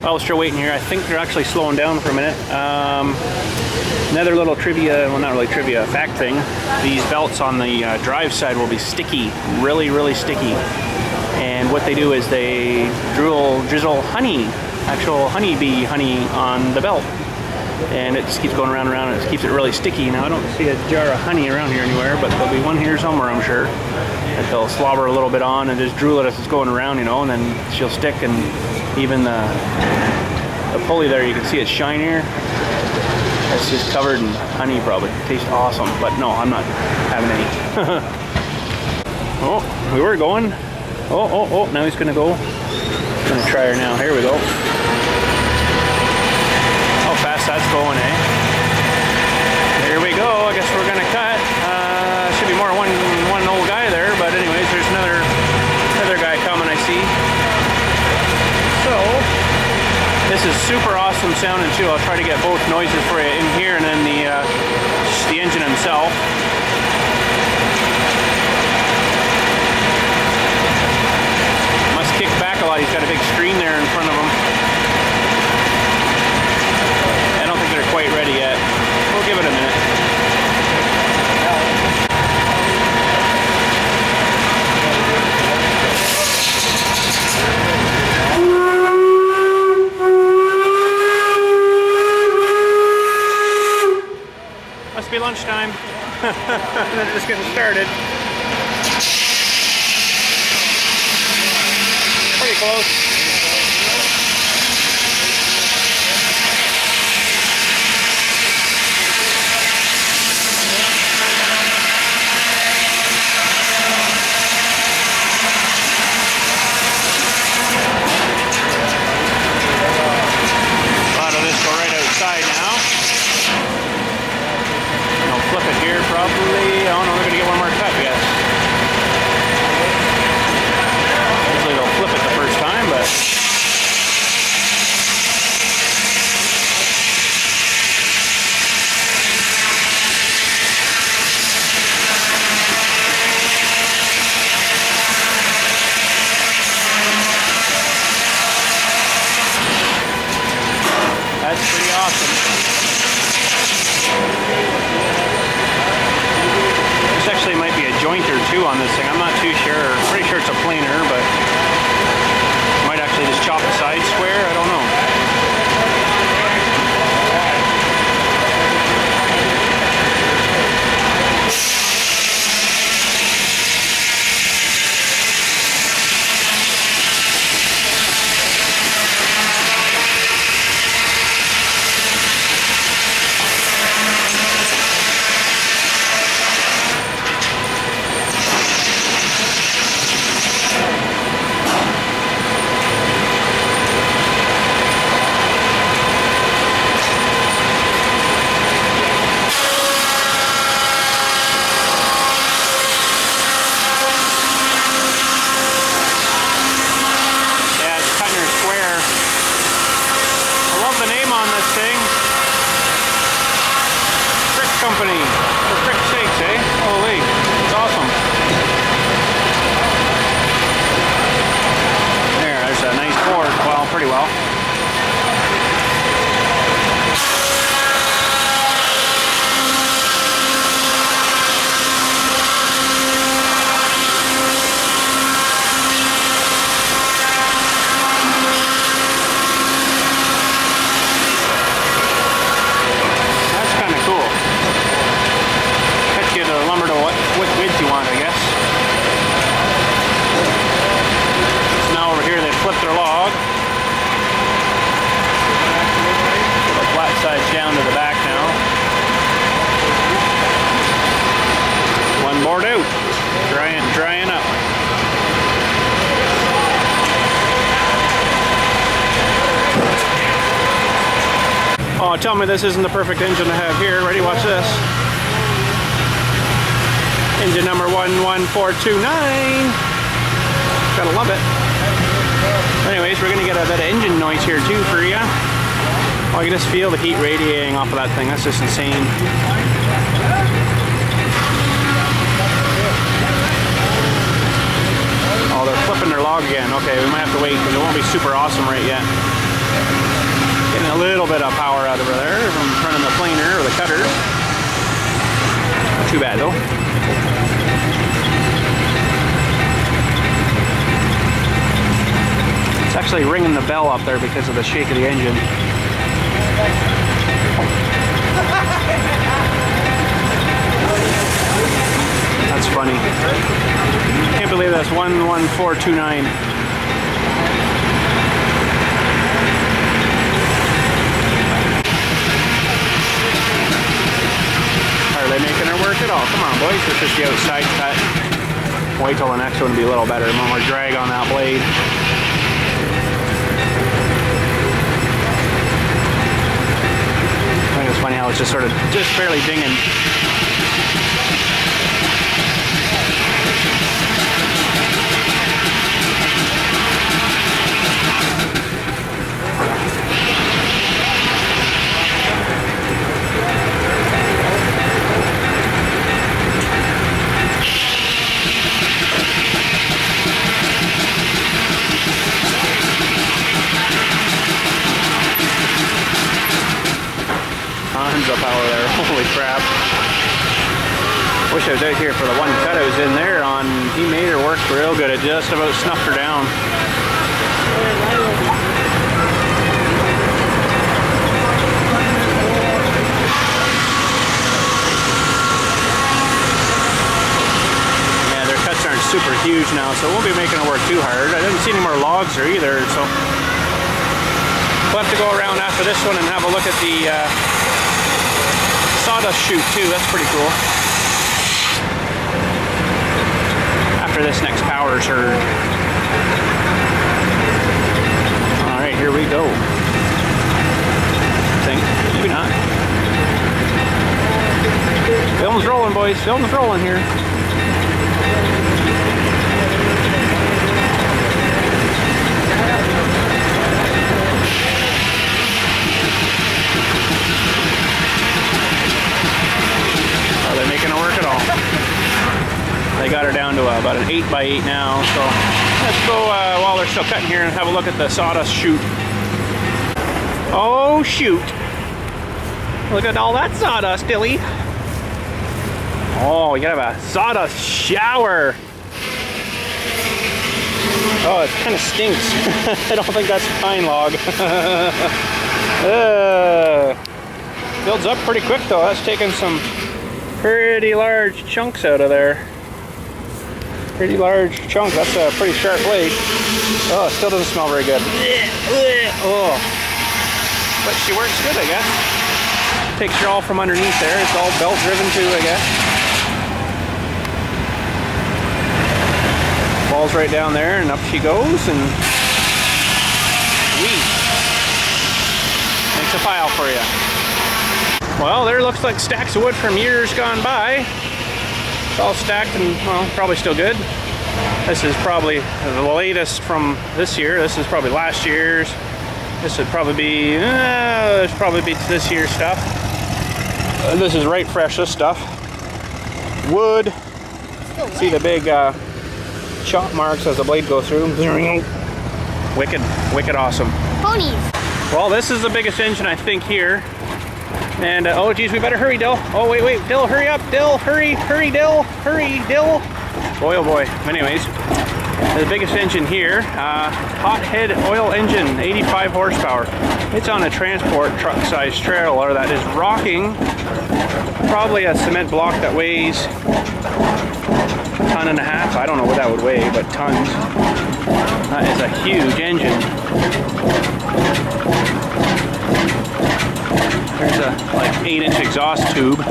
Speaker 1: While we're still waiting here, I think they're actually slowing down for a minute. Another little trivia, well not really trivia, fact thing. These belts on the drive side will be sticky, really, really sticky. And what they do is they drizzle honey, actual honeybee honey on the belt. And it just keeps going around and around, and it keeps it really sticky. Now I don't see a jar of honey around here anywhere, but there'll be one here somewhere, I'm sure. That they'll slobber a little bit on and just drool it as it's going around, and then she'll stick. And even the pulley there, you can see it's shinier. It's just covered in honey, probably. Tastes awesome, but no, I'm not having any. Oh, we were going. Oh, now he's gonna go. I'm gonna try her now. Here we go. How fast that's going, eh? Here we go. I guess we're gonna cut. Should be more than one old guy there, but anyways, there's another guy coming, I see. So this is super awesome sounding too. I'll try to get both noises for you in here and then the engine himself. Must kick back a lot. He's got a big screen there in front of him. I don't think they're quite ready yet. We'll give it a minute. Must be lunchtime. They're just getting started. Pretty close. A lot of this go right outside now. Flip it here probably. Oh no, they're gonna get one more cut, yes. Usually they'll flip it the first time, but that's pretty awesome. This actually might be a jointer too on this thing. I'm not too sure. Pretty sure it's a planer, but might actually just chop the side square. I don't know. tell me this isn't the perfect engine to have here. Ready? Watch this. Engine number 11429. Gotta love it. Anyways, we're gonna get a bit of engine noise here too for you. Oh, I can just feel the heat radiating off of that thing. That's just insane. Oh, they're flipping their log again. Okay, we might have to wait because it won't be super awesome right yet. Getting a little bit of power out of there from running the planer or the cutter. Not too bad though. It's actually ringing the bell up there because of the shake of the engine. That's funny. Can't believe that's 11429. Are they making her work at all? Come on, boys. Let's just the outside cut. Wait till the next one to be a little better. A little more drag on that blade. I think it's funny how it's just sort of just barely dinging. Tons of power there. Holy crap. Wish I was out here for the one cut I was in there on. He made her work real good. It just about snuffed her down. Yeah, their cuts aren't super huge now, so it won't be making it work too hard. I didn't see any more logs there either, so we'll have to go around after this one and have a look at the sawdust chute too. That's pretty cool. After this next power's heard. Alright, here we go. I think. Maybe not. Film's rolling, boys. Film's rolling here. Are they making it work at all? They got her down to about an 8x8 now, so let's go while they're still cutting here and have a look at the sawdust chute. Oh shoot! Look at all that sawdust, Dilly. Oh, you gotta have a sawdust shower. Oh, it kind of stinks. I don't think that's pine log. Builds up pretty quick though. That's taking some pretty large chunks out of there. Pretty large chunk. That's a pretty sharp blade. Oh, it still doesn't smell very good. Oh, but she works good, I guess. Takes her all from underneath there. It's all belt driven too, I guess. Falls right down there, and up she goes, and sweet. Makes a pile for you. Well, there looks like stacks of wood from years gone by. It's all stacked and, well, probably still good. This is probably the latest from this year. This is probably last year's. This would probably be, this year's stuff. This is right fresh, this stuff. Wood. See the big chop marks as the blade goes through. Wicked, wicked awesome.
Speaker 2: Ponies.
Speaker 1: Well, this is the biggest engine I think here. And oh geez, we better hurry, Dill. Oh wait, Dill, hurry up, Dill, hurry, Dill, hurry, Dill. Boy, oh boy. Anyways, the biggest engine here, hothead oil engine, 85 horsepower. It's on a transport truck-sized trailer that is rocking probably a cement block that weighs a ton and a half. I don't know what that would weigh, but tons. That is a huge engine. There's a like 8-inch exhaust tube.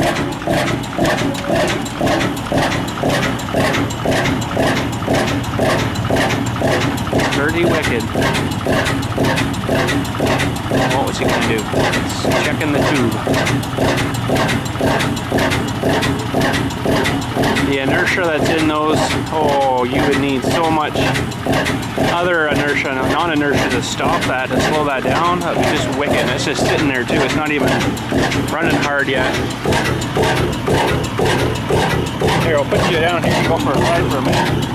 Speaker 1: Pretty wicked. What was he you can do. It's checking the tube. The inertia that's in those, oh, you would need so much other inertia, non-inertia to stop that, to slow that down. That would be just wicked. It's just sitting there too. It's not even running hard yet. Here, I'll put you down here and go for a ride for a minute.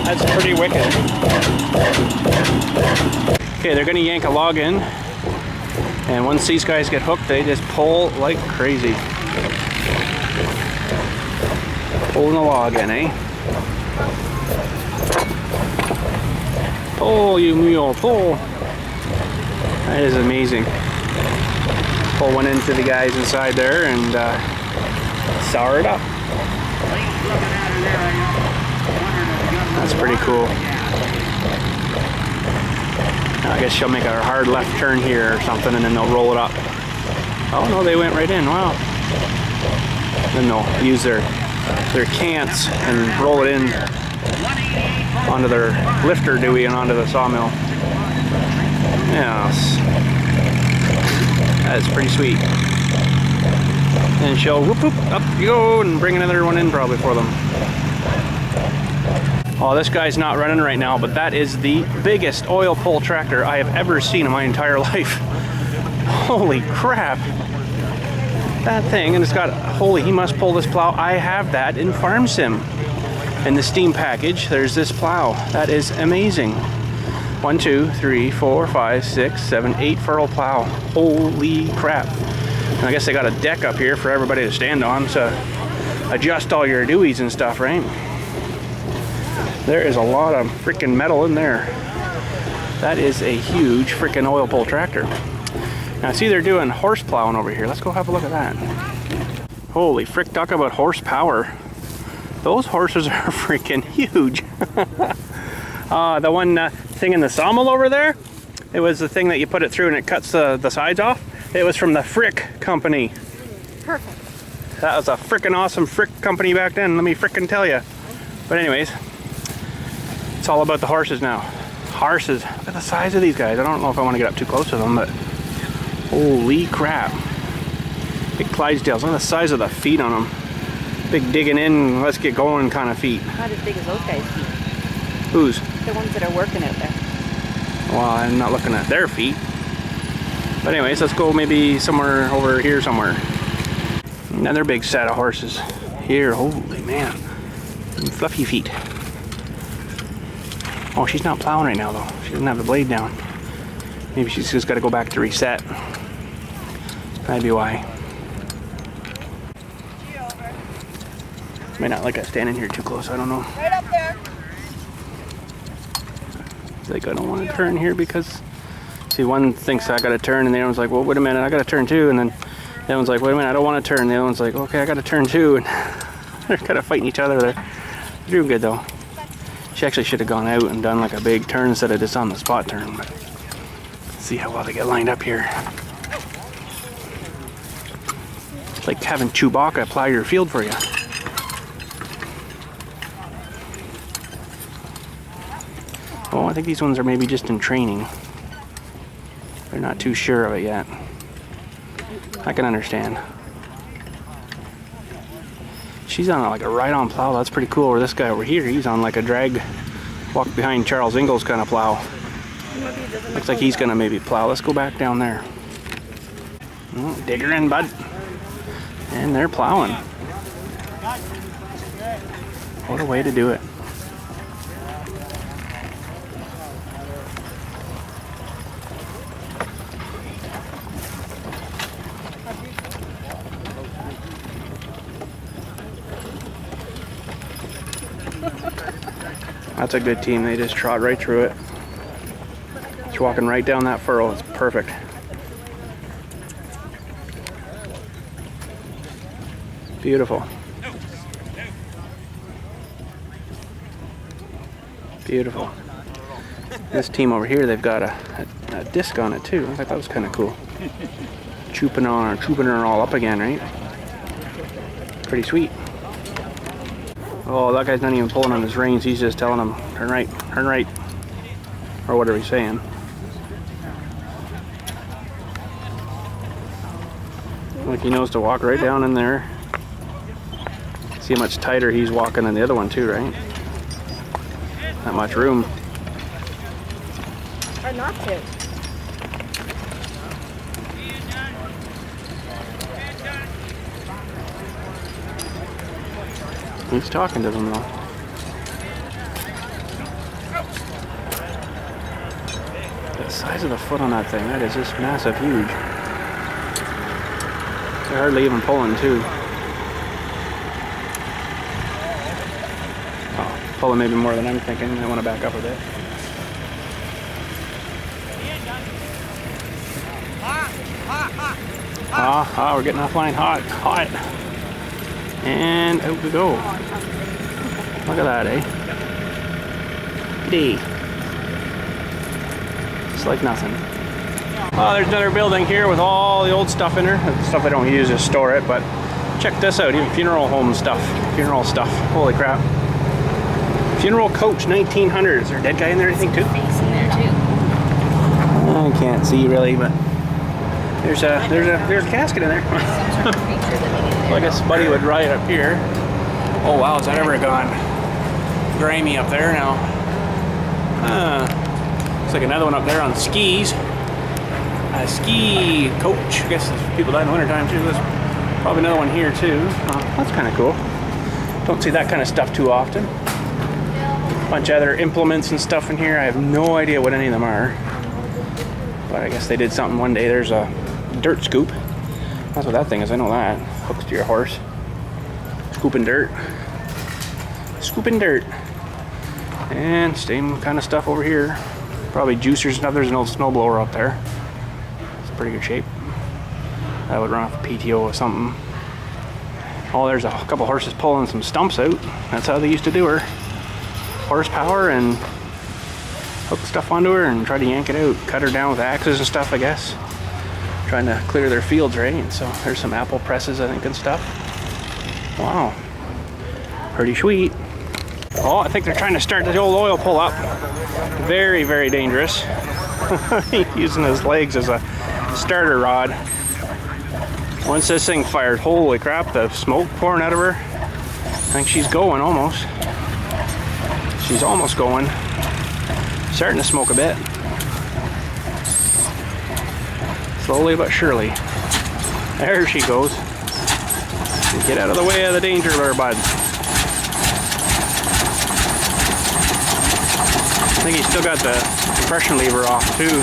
Speaker 1: That's pretty wicked. Okay, they're gonna yank a log in, and once these guys get hooked, they just pull like crazy. Pulling the log in, eh? Pull, you mule, pull. That is amazing. Pull one into the guys inside there and sour it up. That's pretty cool. Now I guess she'll make a hard left turn here or something, and then they'll roll it up. Oh no, they went right in. Wow. Then they'll use their cants and roll it in onto their lifter dewey and onto the sawmill. Yes. That's pretty sweet. And she'll whoop whoop, up you go, and bring another one in probably for them. Oh, this guy's not running right now, but that is the biggest oil pull tractor I have ever seen in my entire life. Holy crap. That thing, and it's got, holy, he must pull this plow. I have that in Farm Sim. In the Steam package, there's this plow. That is amazing. 1, 2, 3, 4, 5, 6, 7, 8 furrow plow. Holy crap. And I guess they got a deck up here for everybody to stand on to adjust all your deweys and stuff, right? There is a lot of freaking metal in there. That is a huge freaking oil pull tractor. Now see, they're doing horse plowing over here. Let's go have a look at that. Holy frick, talk about horsepower. Those horses are freaking huge. The one thing in the sawmill over there, it was the thing that you put it through and it cuts the sides off. It was from the Frick company.
Speaker 2: Perfect.
Speaker 1: That was a freaking awesome Frick company back then, let me freaking tell you. But anyways, it's all about the horses now. Horses, look at the size of these guys. I don't know if I want to get up too close to them, but holy crap. Big Clydesdales, look at the size of the feet on them. Big digging in, let's get going kind of feet.
Speaker 2: Not as big as those guys' feet.
Speaker 1: Whose?
Speaker 2: The ones that are working out there.
Speaker 1: Well, I'm not looking at their feet. But anyways, let's go maybe somewhere over here somewhere. Another big set of horses. Here, holy man. Fluffy feet. Oh, she's not plowing right now though. She doesn't have the blade down. Maybe she's just got to go back to reset. That'd be why. May not like us standing here too close, I don't know.
Speaker 2: Right up there.
Speaker 1: It's like I don't want to turn here because, see, one thinks I got to turn and the other one's like, well, wait a minute, I got to turn too. And then the other one's like, wait a minute, I don't want to turn. The other one's like, okay, I got to turn too. And they're kind of fighting each other there. They're doing good though. She actually should have gone out and done like a big turn instead of just on the spot turn. But let's see how well they get lined up here. It's like having Chewbacca plow your field for you. Oh, I think these ones are maybe just in training. They're not too sure of it yet. I can understand. She's on like a ride-on plow. That's pretty cool. Or this guy over here, he's on like a drag, walk behind Charles Ingalls kind of plow. Looks like he's gonna maybe plow. Let's go back down there. Oh, dig her in, bud. And they're plowing. What a way to do it. That's a good team. They just trot right through it. It's walking right down that furrow. It's perfect. Beautiful. Beautiful. This team over here, they've got a disc on it too. I thought that was kind of cool. chooping her all up again, right? Pretty sweet. Oh, that guy's not even pulling on his reins. He's just telling him, turn right, or whatever he's saying. Like he knows to walk right down in there. See how much tighter he's walking than the other one too, right? Not much room.
Speaker 2: Or not to.
Speaker 1: He's talking to them though. The size of the foot on that thing, that is just massive, huge. They're hardly even pulling too. Oh, pulling maybe more than I'm thinking. I want to back up a bit. We're getting offline hot. And out we go. Look at that, eh? G'day. It's like nothing. Oh, there's another building here with all the old stuff in there. The stuff I don't use to store it, but check this out. Even funeral home stuff. Funeral stuff. Holy crap. Funeral coach, 1900s. Is there a dead guy in there, I think, too?
Speaker 2: Face in there too.
Speaker 1: I can't see really, but there's a casket in there.
Speaker 2: Some sort of creature living in there.
Speaker 1: Well, I guess Buddy would ride up here. Oh wow, is that ever gone grimy up there now? Looks like another one up there on skis. A ski coach. I guess people die in the wintertime too. There's probably another one here too. Oh, that's kind of cool. Don't see that kind of stuff too often. Bunch of other implements and stuff in here. I have no idea what any of them are. But I guess they did something one day. There's a dirt scoop. That's what that thing is. I know that. Hooks to your horse. Scooping dirt. Scooping dirt. And same kind of stuff over here. Probably juicers and stuff. There's an old snowblower up there. It's in pretty good shape. That would run off a PTO or something. Oh, there's a couple horses pulling some stumps out. That's how they used to do her. Horsepower and hook stuff onto her and try to yank it out. Cut her down with axes and stuff, I guess. Trying to clear their fields, right? And so there's some apple presses, I think, and stuff. Wow. Pretty sweet. Oh, I think they're trying to start the old oil pull up. Very, very dangerous. Using his legs as a starter rod. Once this thing fired, holy crap, the smoke pouring out of her. I think she's going almost. She's almost going. Starting to smoke a bit. Slowly but surely. There she goes. Get out of the way of the danger there, bud. I think he's still got the compression lever off too.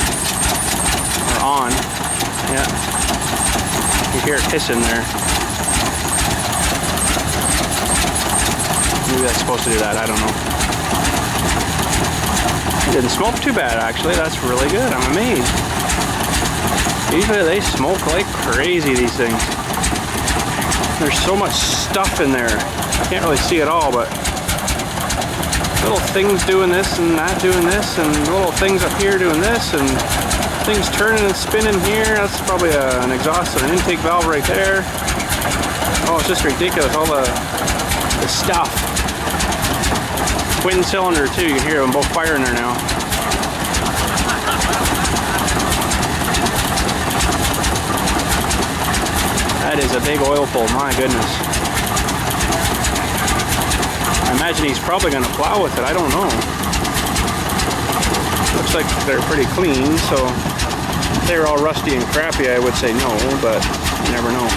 Speaker 1: Or on. Yeah. You hear it hissing there. Maybe that's supposed to do that, I don't know. It didn't smoke too bad actually, that's really good, I'm amazed. Usually they smoke like crazy, these things. There's so much stuff in there. I can't really see it all, but little things doing this and that doing this, and little things up here doing this, and things turning and spinning here. That's probably an exhaust and an intake valve right there. Oh, it's just ridiculous, all the stuff. Twin cylinder too, you can hear them both firing there now. That is a big oil pull, my goodness. I imagine he's probably going to plow with it, I don't know. Looks like they're pretty clean, so if they were all rusty and crappy, I would say no, but you never know.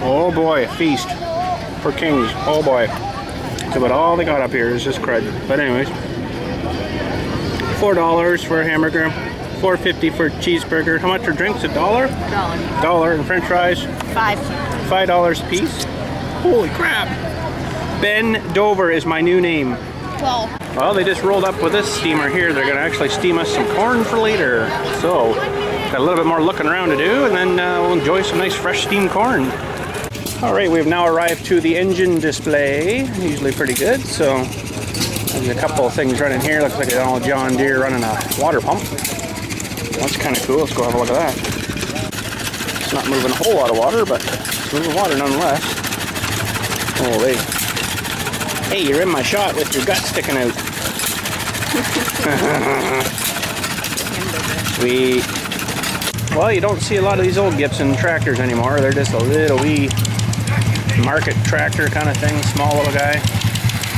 Speaker 1: Oh boy, a feast for kings, oh boy. That's about all they got up here is just crud. But anyways, $4 for a hamburger, $4.50 for a cheeseburger. How much for drinks? $1? $1. And french fries? $5 a piece. Holy crap. Ben Dover is my new name. Well, they just rolled up with this steamer here. They're gonna actually steam us some corn for later. So, got a little bit more looking around to do, and then we'll enjoy some nice fresh steamed corn. All right, we've now arrived to the engine display. Usually pretty good, so there's a couple of things running here. Looks like an old John Deere running a water pump. That's kind of cool. Let's go have a look at that. It's not moving a whole lot of water, but it's moving water nonetheless. Holy. Hey, you're in my shot with your gut sticking out. Sweet. Well, you don't see a lot of these old Gibson tractors anymore. They're just a little wee market tractor kind of thing, small little guy.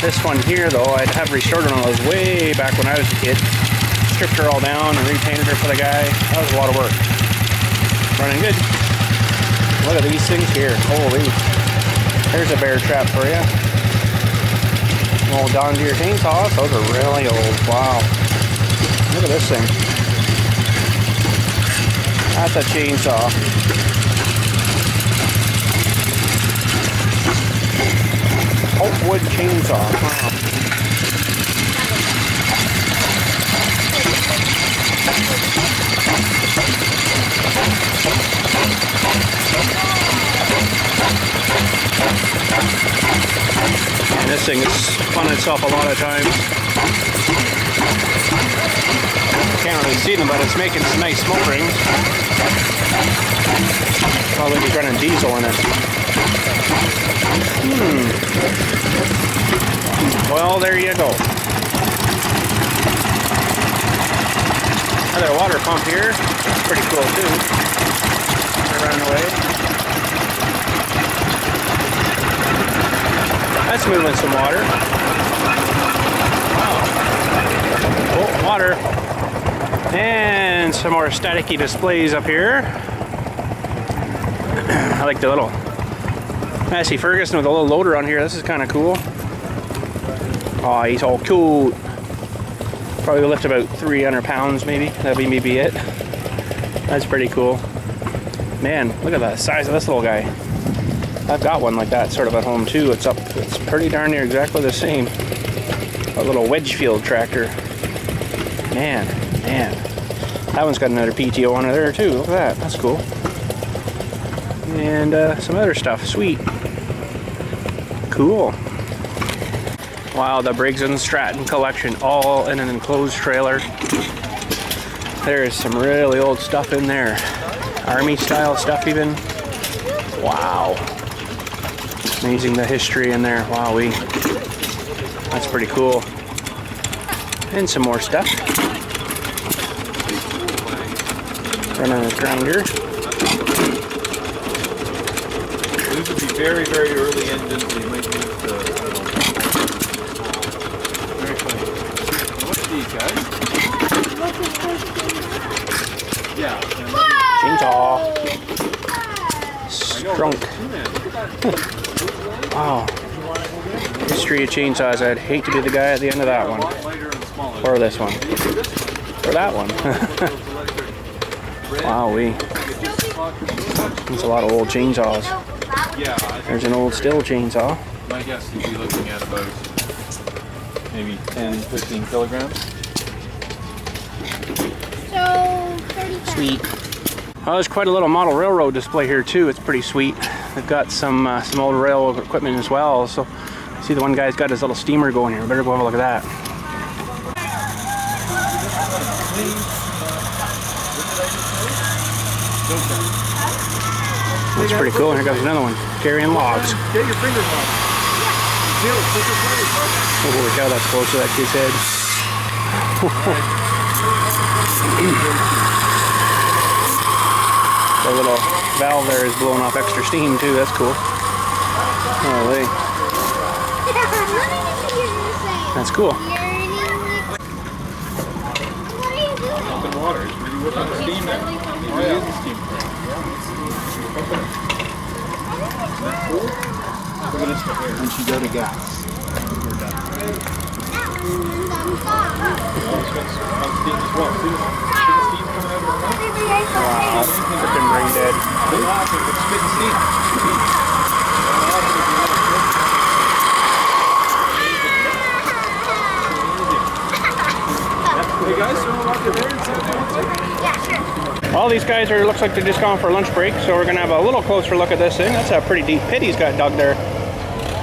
Speaker 1: This one here, though, I'd have restored one of those way back when I was a kid. Stripped her all down and repainted her for the guy. That was a lot of work. Running good. Look at these things here. Holy. There's a bear trap for you. Old John Deere chainsaws. Those are really old. Wow. Look at this thing. That's a chainsaw. Oakwood chainsaw. Wow. And this thing has spun itself a lot of times. Can't really see them, but it's making some nice smoke rings. Probably be running diesel in it. Well, there you go. Another water pump here. That's pretty cool too. They're running away. That's moving some water. Wow. Oh, water. And some more staticky displays up here. I like the little Massey Ferguson with a little loader on here. This is kind of cool. Oh, he's all cute. Probably lift about 300 pounds maybe. That'd be maybe it. That's pretty cool. Man, look at the size of this little guy. I've got one like that sort of at home too. It's pretty darn near exactly the same. A little Wedgefield tractor. Man. That one's got another PTO on it there too. Look at that. That's cool. And some other stuff. Sweet. Cool. Wow, the Briggs & Stratton collection, all in an enclosed trailer. There's some really old stuff in there. Army style stuff even. Wow. Amazing the history in there. Wowee. That's pretty cool. And some more stuff. Running a grinder.
Speaker 4: These would be very, very early engines. They might use very funny. What's these guys? Yeah.
Speaker 1: Chainsaw. Strunk. Wow. History of chainsaws. I'd hate to be the guy at the end of that one. Or this one. Or that one. Wowee. There's a lot of old chainsaws. There's an old Stihl chainsaw.
Speaker 4: My guess you'd be looking at about maybe 10, 15 kilograms.
Speaker 5: So, 35.
Speaker 1: Sweet. Well, there's quite a little model railroad display here too. It's pretty sweet. They've got some old rail equipment as well. So, see the one guy's got his little steamer going here. Better go have a look at that. That's pretty cool. Here goes another one. Carrying logs.
Speaker 4: Get your fingers on it.
Speaker 1: Holy cow, that's close to that kid's head. The little valve there is blowing off extra steam too. That's cool. Holy. That's cool.
Speaker 5: What are you doing?
Speaker 4: Open water. Maybe whipping the steam out. Maybe it is the steam. Look at this one here. And she's out of gas. We're done. It's got some steam as well. See the steam coming out of her mouth?
Speaker 1: Wow. Freaking brain dead.
Speaker 4: They're laughing, but spitting steam. Hey guys, so we'll walk you there and see what they look like.
Speaker 5: Yeah, sure.
Speaker 1: All these guys looks like they're just gone for a lunch break, so we're gonna have a little closer look at this thing. That's a pretty deep pit he's got dug there.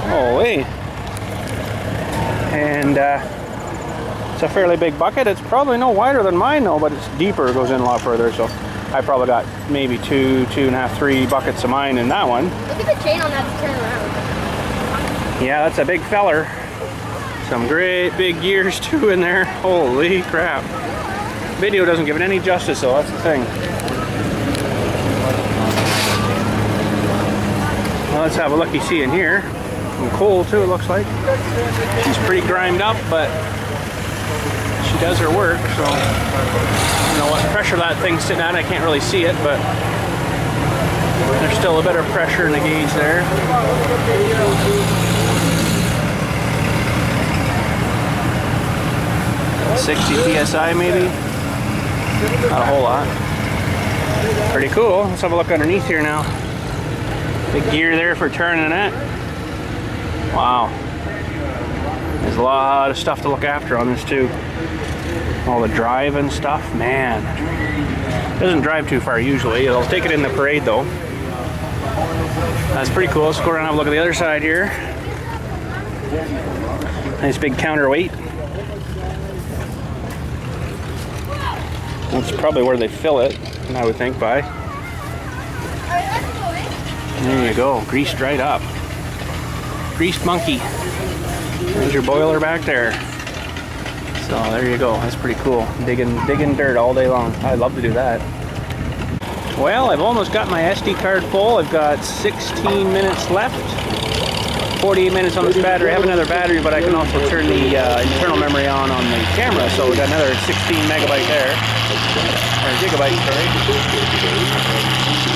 Speaker 1: Holy. And It's a fairly big bucket. It's probably no wider than mine though, but it's deeper, it goes in a lot further. So I probably got maybe 2.5, 3 buckets of mine in that one.
Speaker 5: Look at the chain on that to turn around.
Speaker 1: Yeah, that's a big feller. Some great big gears too in there. Holy crap. Video doesn't give it any justice though, that's the thing. Well, let's have a look see in here. Some coal too, it looks like. She's pretty grimed up, but she does her work, so I don't know what pressure that thing's sitting at. I can't really see it, but there's still a bit of pressure in the gauge there. $60 PSI maybe? Not a whole lot. Pretty cool. Let's have a look underneath here now. Big gear there for turning it. Wow. There's a lot of stuff to look after on this too. All the drive and stuff, man. It doesn't drive too far usually. It'll take it in the parade though. That's pretty cool. Let's go around and have a look at the other side here. Nice big counterweight. That's probably where they fill it, I would think, by. There you go, greased right up. Greased monkey. There's your boiler back there. So there you go, that's pretty cool. Digging dirt all day long. I'd love to do that. Well, I've almost got my SD card full. I've got 16 minutes left. 48 minutes on this battery. I have another battery, but I can also turn the internal memory on the camera. So we got another 16 megabyte there. Or gigabyte, sorry.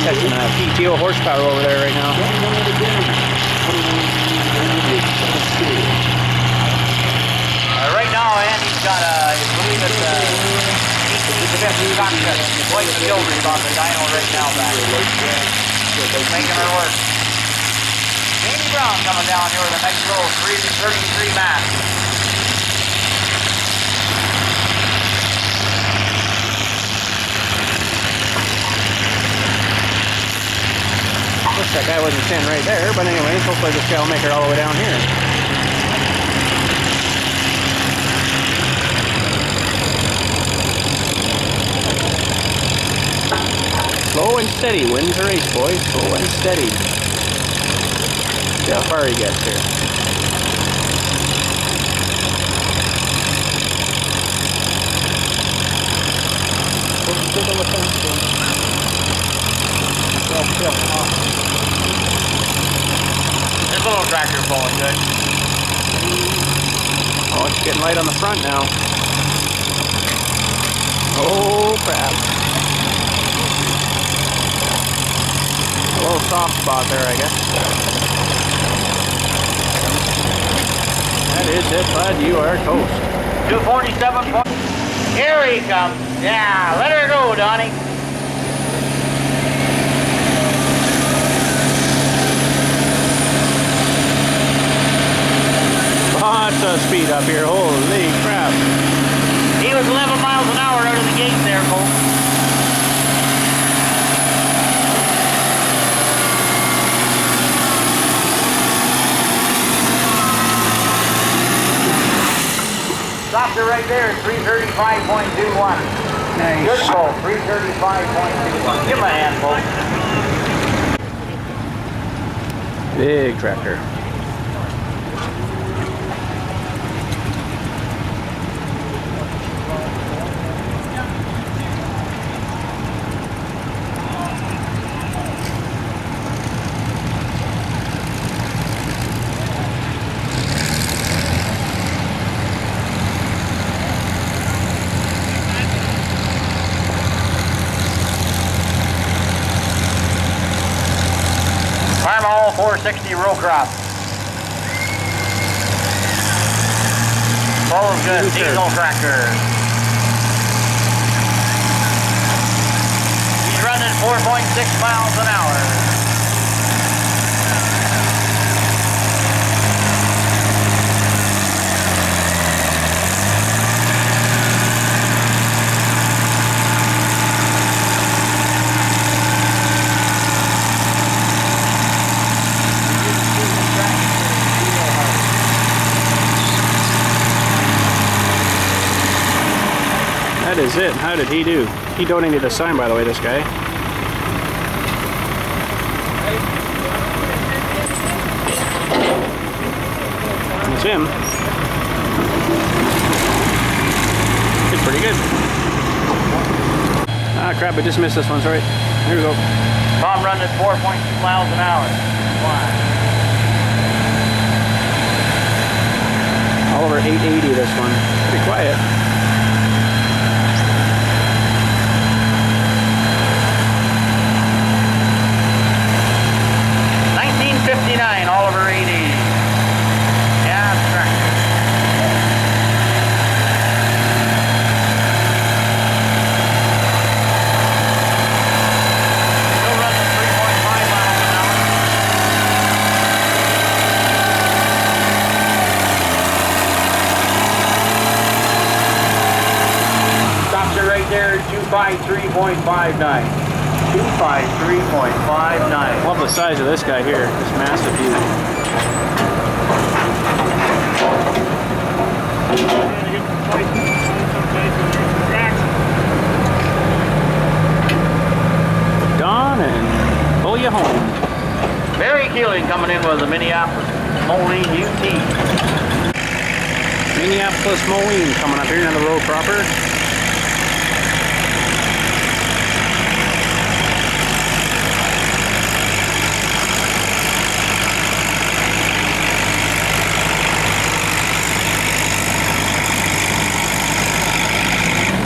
Speaker 1: Catching PTO horsepower over there right now.
Speaker 6: Right now, Andy's got I believe it's he's the best cockpit. Quite the builder about the dyno right now back. Making her work. Jamie Brown coming down here with a nice little 333 Max.
Speaker 1: Wish that guy wasn't standing right there, but anyways, hopefully this guy will make her all the way down here. Slow and steady wins the race, boys. Slow and steady. See how far he gets here.
Speaker 6: This little tractor pulling good.
Speaker 1: Oh, it's getting light on the front now. Oh, crap. A little soft spot there, I guess. That is it, bud. You are toast.
Speaker 6: 247. Here he comes. Yeah, let her go, Donnie.
Speaker 1: Lots of speed up here. Holy crap.
Speaker 6: He was 11 miles an hour out of the gate there, folks. Stopped her right there at 335.21.
Speaker 1: Nice.
Speaker 6: Good call, 335.21. Give him a hand, folks.
Speaker 1: Big tractor.
Speaker 6: Farmall 460 row crop. Full of good diesel tractor. He's running 4.6 miles an hour.
Speaker 1: That is it. How did he do? He donated a sign, by the way, this guy. It's him. Did pretty good. Ah, crap, I just missed this one, sorry. Here we go.
Speaker 6: Tom running at 4.2 miles an hour.
Speaker 1: All over 880 this one. Pretty quiet.
Speaker 6: $19.59, all over 880. Yeah, that's right. Still running at 3.5 miles an hour. Stops it right there, 253.59. 253.59.
Speaker 1: Love the size of this guy here. This massive dude. Don and pull you home.
Speaker 6: Barry Keeling coming in with the Minneapolis Moline UT.
Speaker 1: Minneapolis Moline coming up here on the road proper.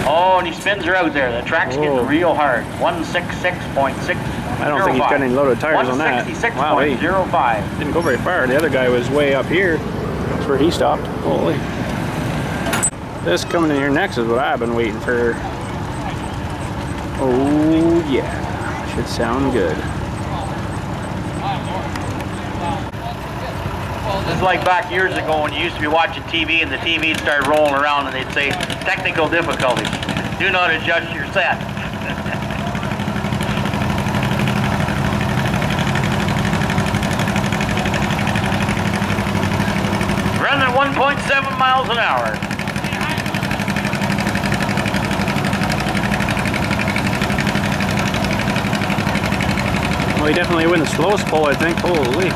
Speaker 6: Oh, and he spins her out there. The track's
Speaker 1: Whoa.
Speaker 6: getting real hard. 166.6.
Speaker 1: I don't think he's got any loaded tires on that.
Speaker 6: 166.05.
Speaker 1: Didn't go very far. The other guy was way up here. That's where he stopped. Holy. This coming in here next is what I've been waiting for. Oh yeah. Should sound good.
Speaker 6: This is like back years ago when you used to be watching TV and the TV would start rolling around and they'd say, technical difficulties. Do not adjust your set. Running at 1.7 miles an hour.
Speaker 1: Well, he definitely win the slowest pull, I think. Holy.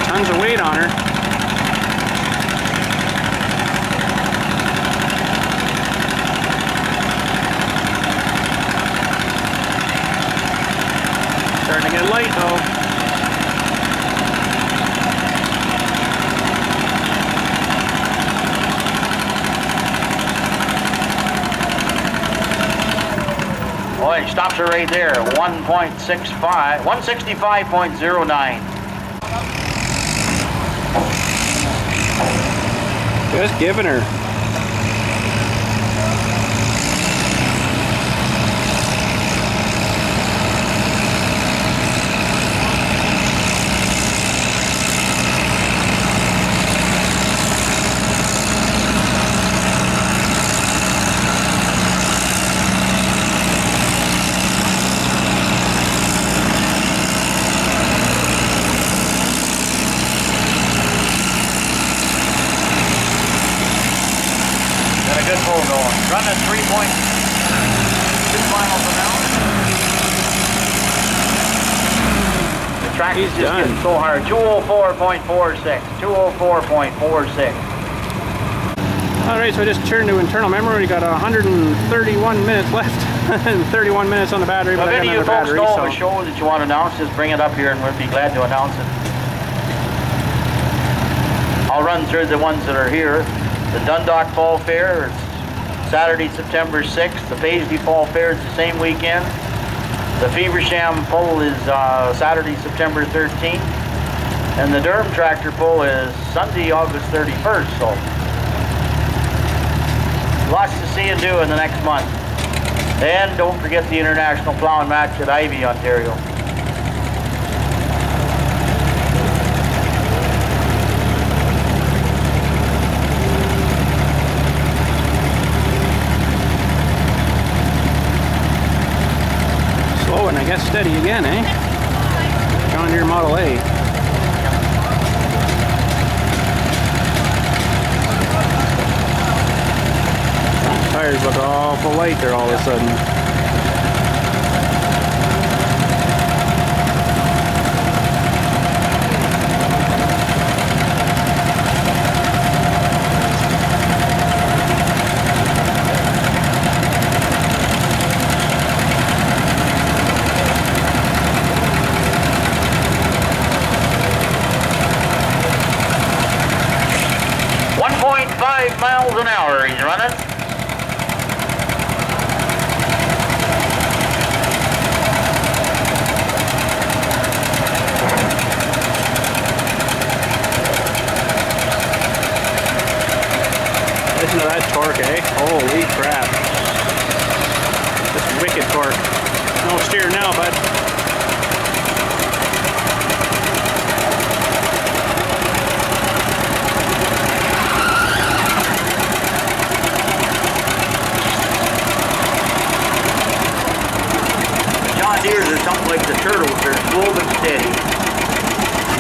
Speaker 1: Tons of weight on her. Starting to get light though.
Speaker 6: Oh, he stops her right there. 1.65, 165.09.
Speaker 1: Just giving her.
Speaker 6: Got a good pull going. Running 3.2 miles an hour. The track is just
Speaker 1: done.
Speaker 6: getting so hard. 204.46. 204.46.
Speaker 1: Alright, so I just turned to internal memory. We got 131 minutes left. And 31 minutes on the battery,
Speaker 6: So
Speaker 1: but
Speaker 6: if
Speaker 1: I got
Speaker 6: any of you
Speaker 1: another
Speaker 6: folks
Speaker 1: battery.
Speaker 6: know
Speaker 1: So.
Speaker 6: of a show that you want to announce, just bring it up here and we'll be glad to announce it. I'll run through the ones that are here. The Dundalk Fall Fair, it's Saturday, September 6th. The Paisley Fall Fair is the same weekend. The Feversham Pull is Saturday, September 13th. And the Durham Tractor Pull is Sunday, August 31st. So, lots to see and do in the next month. And don't forget the International Plowing Match at Ivy, Ontario.
Speaker 1: guess steady again, eh? John Deere Model A. Tires look awful light there all of a sudden.
Speaker 6: Miles an hour he's running.
Speaker 1: Listen to that torque, eh? Holy crap. That's wicked torque. No steer now, bud.
Speaker 6: Deers are something like the turtles. They're slow but steady.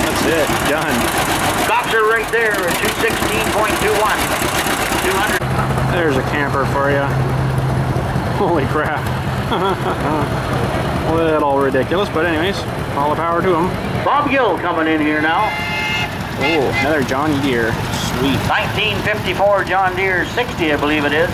Speaker 1: That's it. Done.
Speaker 6: Coxer right there at 216.21. 200.
Speaker 1: There's a camper for you. Holy crap. A little ridiculous, but anyways, all the power to him.
Speaker 6: Bob Gill coming in here now.
Speaker 1: Oh, another John Deere. Sweet.
Speaker 6: 1954 John Deere 60, I believe it is.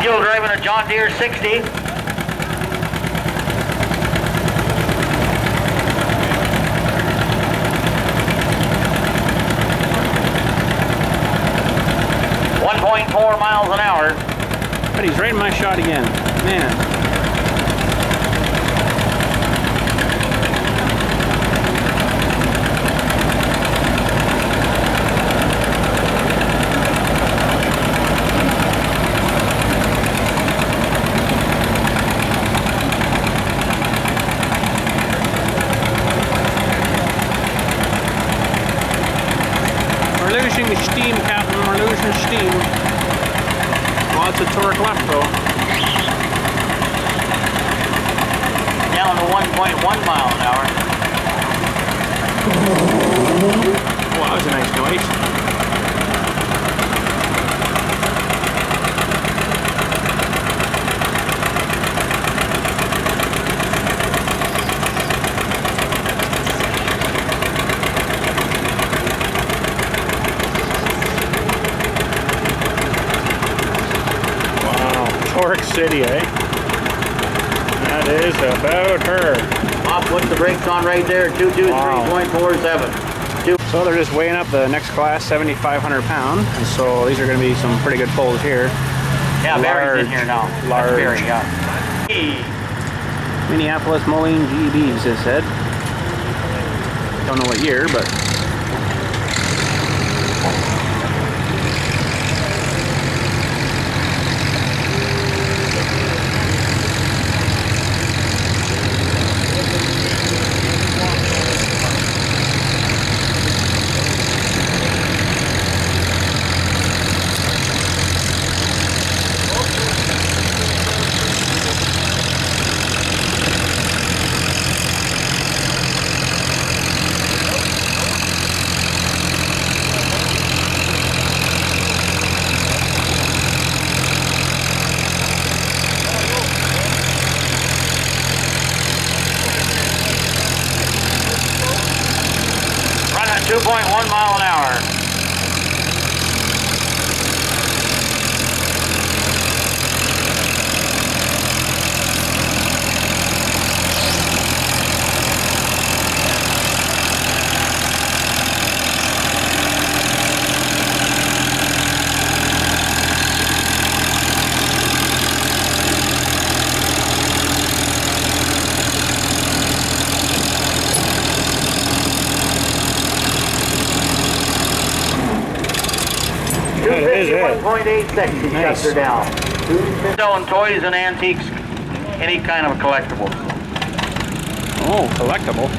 Speaker 6: Gill driving a John Deere 60. .4 miles an hour.
Speaker 1: But he's right in my shot again. Man. We're losing steam, Captain. We're losing steam. Lots of torque left, though.
Speaker 6: Down to 1.1 mile an hour.
Speaker 1: Wow, that was a nice noise. Torque City, eh? That is about her.
Speaker 6: Bob puts the brakes on right there, 223.47.
Speaker 1: So they're just weighing up the next class, 7,500 pound, and so these are going to be some pretty good pulls here.
Speaker 6: Yeah, Barry's in here now.
Speaker 1: Large.
Speaker 6: That's Barry, yeah.
Speaker 1: Minneapolis Moline GEBs, it said. Don't know what year, but.
Speaker 6: Running 2.1 mile an hour. 251.86, he shuts her down. Selling toys and antiques, any kind of collectible.
Speaker 1: Oh, collectible.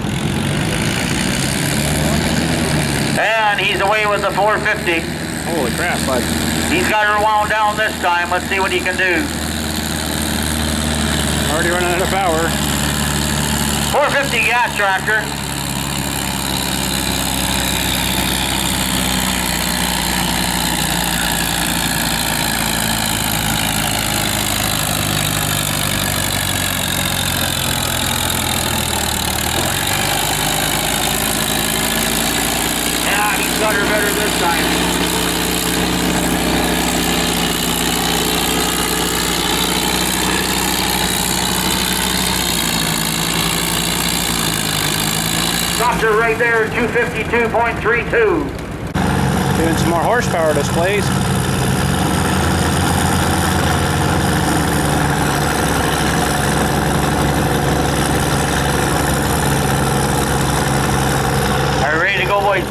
Speaker 6: And he's away with the 450.
Speaker 1: Holy crap, bud.
Speaker 6: He's got her wound down this time. Let's see what he can do.
Speaker 1: Already running out of power.
Speaker 6: 450 gas tractor. Yeah, he's got her better this time. Stopped her right there at 252.32.
Speaker 1: Doing some more horsepower displays.
Speaker 6: Are you ready to go, boys?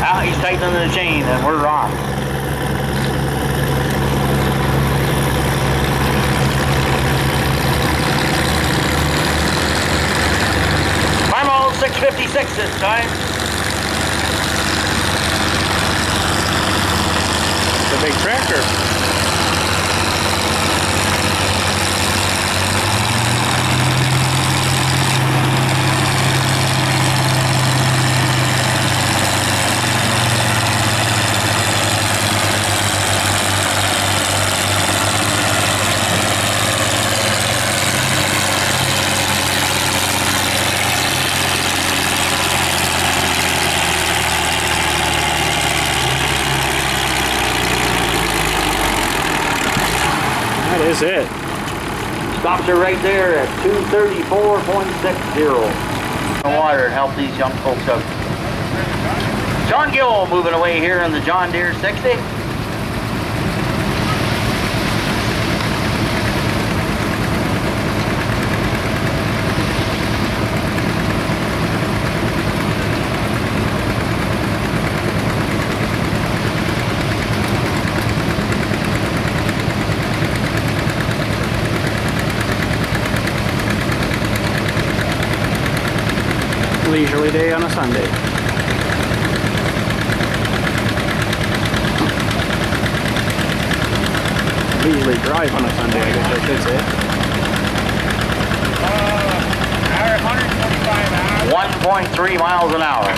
Speaker 6: Ah, he's tightening the chain and we're off. I'm all 656 this time.
Speaker 1: It's a big tractor. That is it.
Speaker 6: Stops her right there at 234.60. Water and help these young folks out. John Gill moving away here in the John Deere 60.
Speaker 1: Leisurely day on a Sunday. Leisurely drive on a Sunday, I guess I should say.
Speaker 6: 1.3 miles an hour.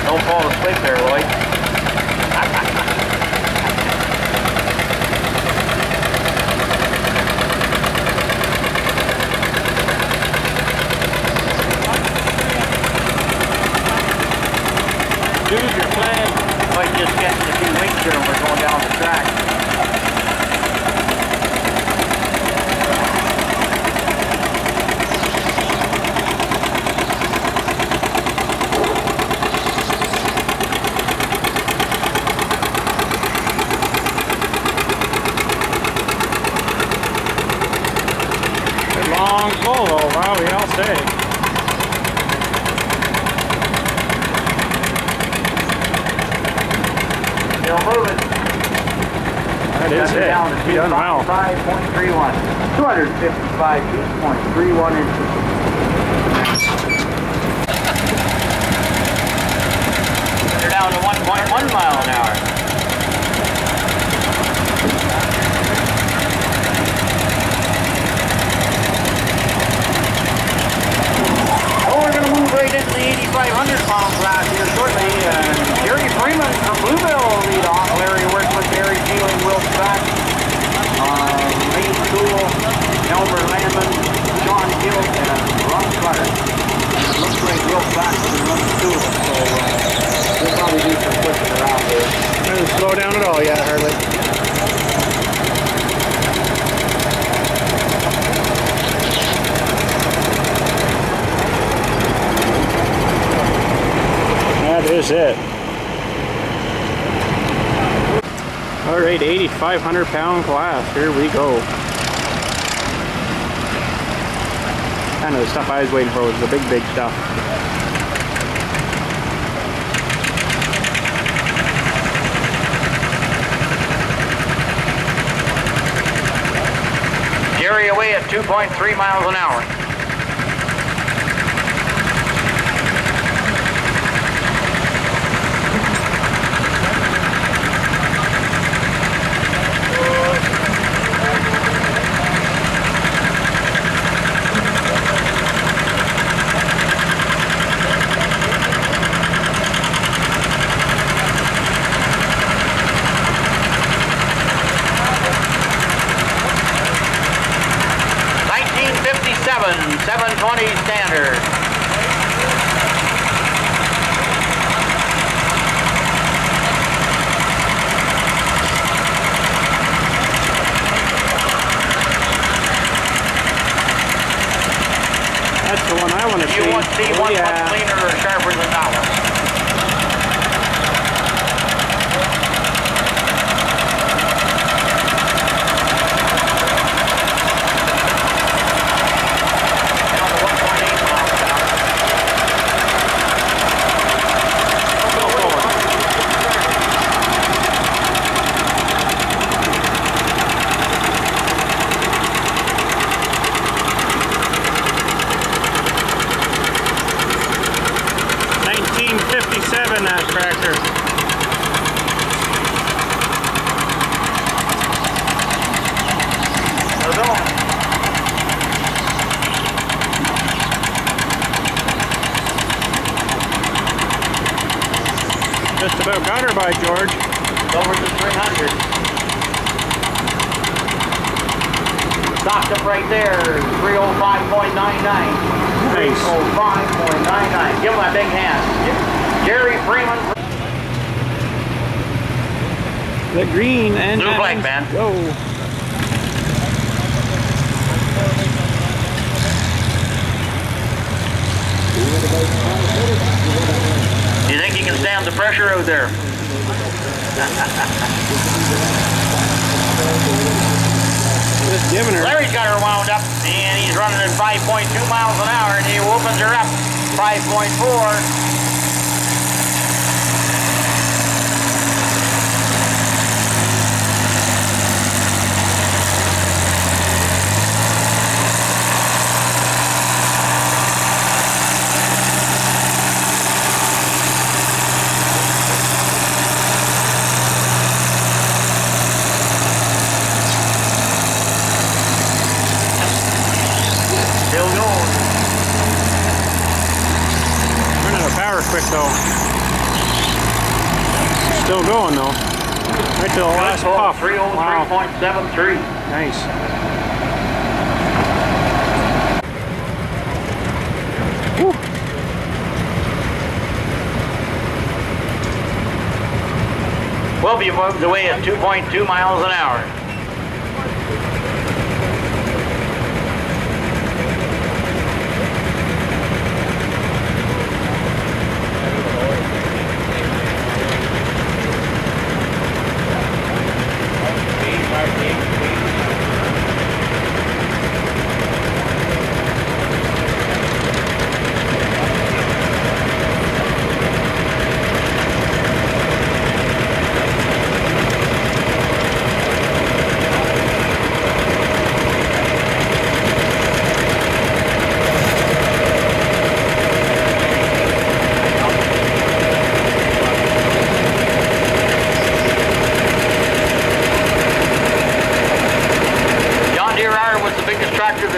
Speaker 6: Don't fall asleep there, Lloyd. Choose your plan. Might just get in a few weeks here and we're going down the track.
Speaker 1: Long solo, wow, we all say.
Speaker 6: Still moving.
Speaker 1: That is it.
Speaker 6: Down to
Speaker 1: Done well.
Speaker 6: 255.31. 255 feet, 0.31 inches. They're down to 1.1 mile an hour. Oh, we're going to move right into the 8,500 pound class here shortly. Jerry Freeman from Bluebell will lead off. Larry works with Barry Keeling, Will Spack, Lee School, Elmer Landman, John Gill, and Ron Carter. It looks like Will Spack will run the school.
Speaker 1: is it. All right, 8,500 pound class. Here we go. Kind of the stuff I was waiting for was the big stuff.
Speaker 6: Jerry away at 2.3 miles an hour. Standard.
Speaker 1: That's the one I want to see.
Speaker 6: You want to see one much cleaner or sharper than that one?
Speaker 1: That tractor. Just about got her by George.
Speaker 6: Over to 300. Stopped up right there, 305.99.
Speaker 1: Nice.
Speaker 6: 305.99. Give him a big hand. Jerry Freeman.
Speaker 1: The green and
Speaker 6: blue flag, man.
Speaker 1: Go.
Speaker 6: Do you think he can stand the pressure out there?
Speaker 1: Just giving her.
Speaker 6: Larry's got her wound up, and he's running at 5.2 miles an hour, and he opens her up 5.4.
Speaker 1: Quick though. Still going though. Right to the last puff.
Speaker 6: 303.73.
Speaker 1: Nice. Woo.
Speaker 6: Will be moved away at 2.2 miles an hour.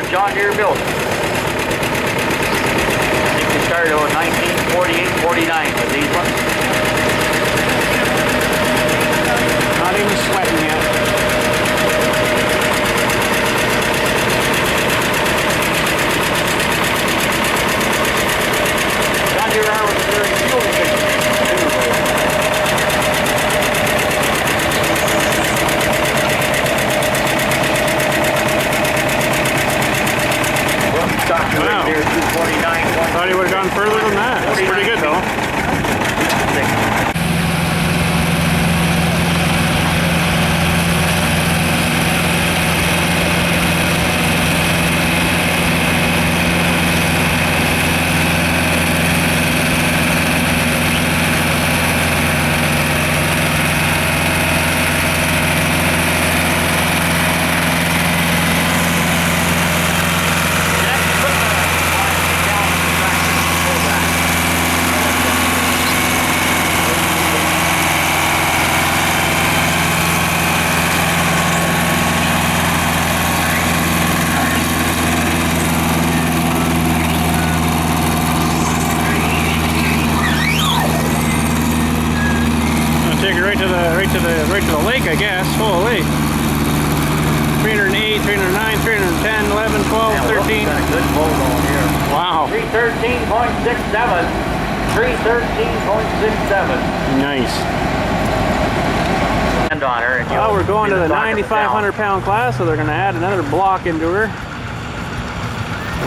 Speaker 6: John Deere built. I think they started in 1948-49 with these ones.
Speaker 1: Not even sweating yet.
Speaker 6: John Deere R was very fuel efficient.
Speaker 1: Wow. Thought he would have gone further than that. That's pretty good though. right to the lake, I guess. Holy. 308, 309, 310, 11, 12, 13.
Speaker 6: Got a good bowl going here.
Speaker 1: Wow.
Speaker 6: 313.67. 313.67.
Speaker 1: Nice.
Speaker 6: And on her. And
Speaker 1: Well, we're going to the
Speaker 6: back of
Speaker 1: 9,500 pound class, so they're going to add another block into her.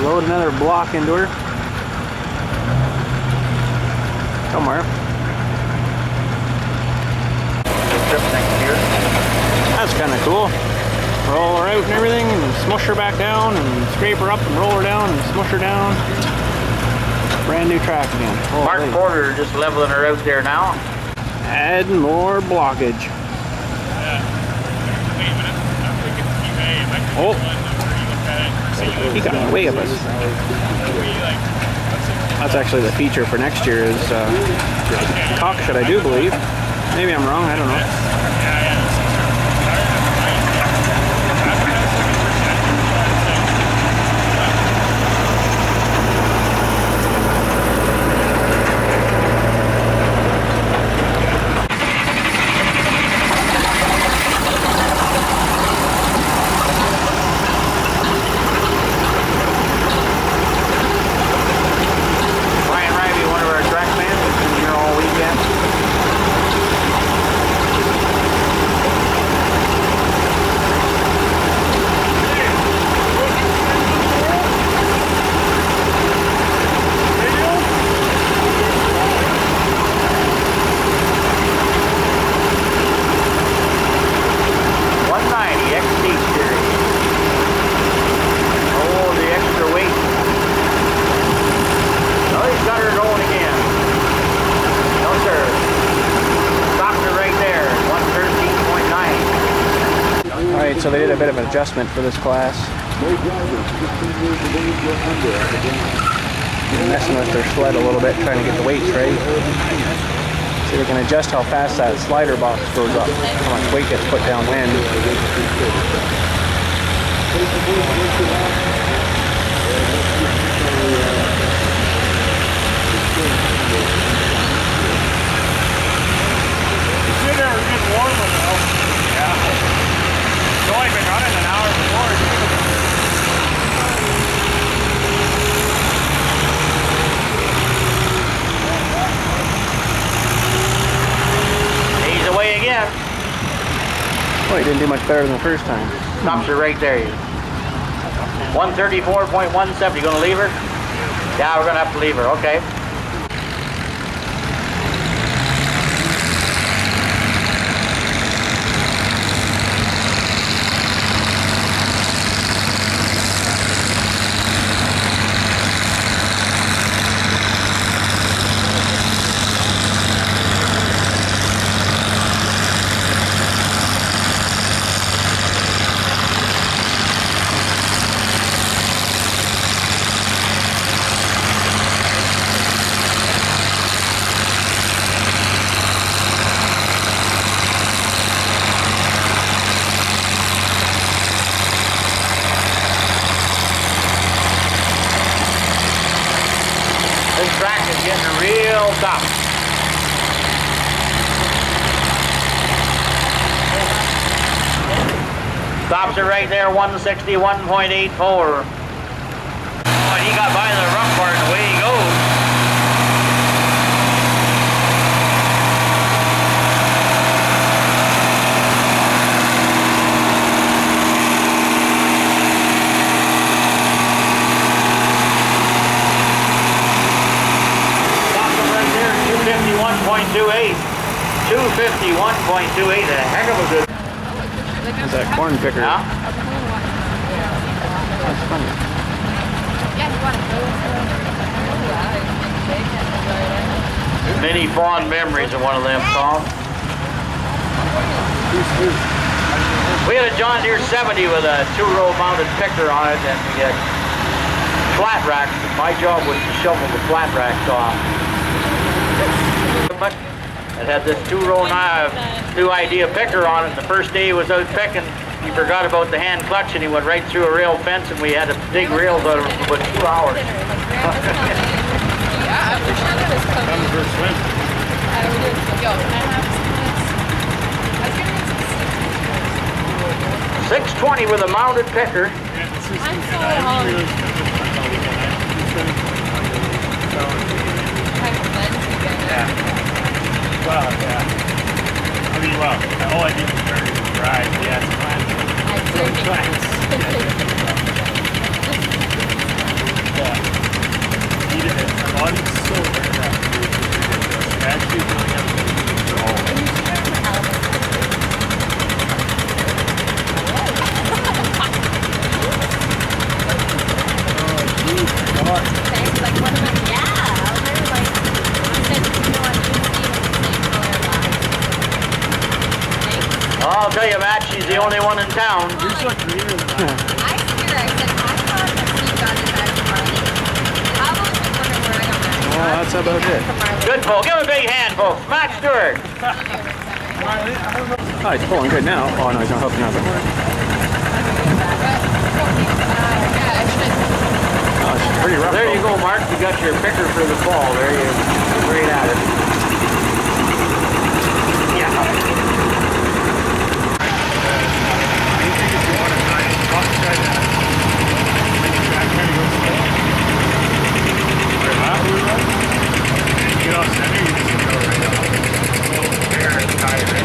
Speaker 1: Load another block into her. Somewhere.
Speaker 6: Trip next year.
Speaker 1: That's kind of cool. Roll her out and everything, and smush her back down, and scrape her up, and roll her down, and smush her down. Brand new track again.
Speaker 6: Mark
Speaker 1: Holy.
Speaker 6: Porter just leveling her out there now.
Speaker 1: Add more blockage. Oh, he got way of us. That's actually the feature for next year is cockshed, I do believe. Maybe I'm wrong, I don't know.
Speaker 6: Brian Rivey, one of our track fans, has been here all weekend. XT series. Oh, the extra weight. Oh, he's got her going again. No, sir. Stopped her right there, 113.9.
Speaker 1: Alright, so they did a bit of an adjustment for this class. Messing with their sled a little bit, trying to get the weights right. So they can adjust how fast that slider box goes up, how much weight gets put downwind.
Speaker 6: Should ever get warm enough. Yeah. It's only been running an hour before. He's away again.
Speaker 1: Well, he didn't do much better than the first time.
Speaker 6: Stops her right there. 134.17. You gonna leave her? Yeah, we're gonna have to leave her. Okay. This track is getting real tough. Stops it right there, 161.84. Oh, and he got by the rough part and away he goes. Stops him right there, 251.28. 251.28, a heck of a good.
Speaker 1: Is that corn picker?
Speaker 6: Yeah.
Speaker 1: That's funny.
Speaker 6: Many fond memories of one of them, Tom. We had a John Deere 70 with a 2-row mounted picker on it, and we had flat racks. My job was to shovel the flat racks off. It had this 2-row new idea picker on it. The first day he was out picking, he forgot about the hand clutch and he went right through a rail fence, and we had to dig rails out of it for about 2 hours. 620 with a mounted picker.
Speaker 5: I'm so hungry.
Speaker 7: Well, yeah. I mean, well, all I did was very dry. Yeah, it's fine. Yeah. Eat it. My body's so burned out. I actually really have to control.
Speaker 6: I'll tell you, Matt, she's the only one in town.
Speaker 7: You're so greener than I am.
Speaker 1: Well, that's about it.
Speaker 6: Good, folks. Give him a big hand, folks. Matt Stewart.
Speaker 1: Oh, he's pulling good now. Oh, no, he's not hooking up. Oh, it's pretty rough.
Speaker 6: There you go, Mark. You got your picker for the fall. There you go. Great at it.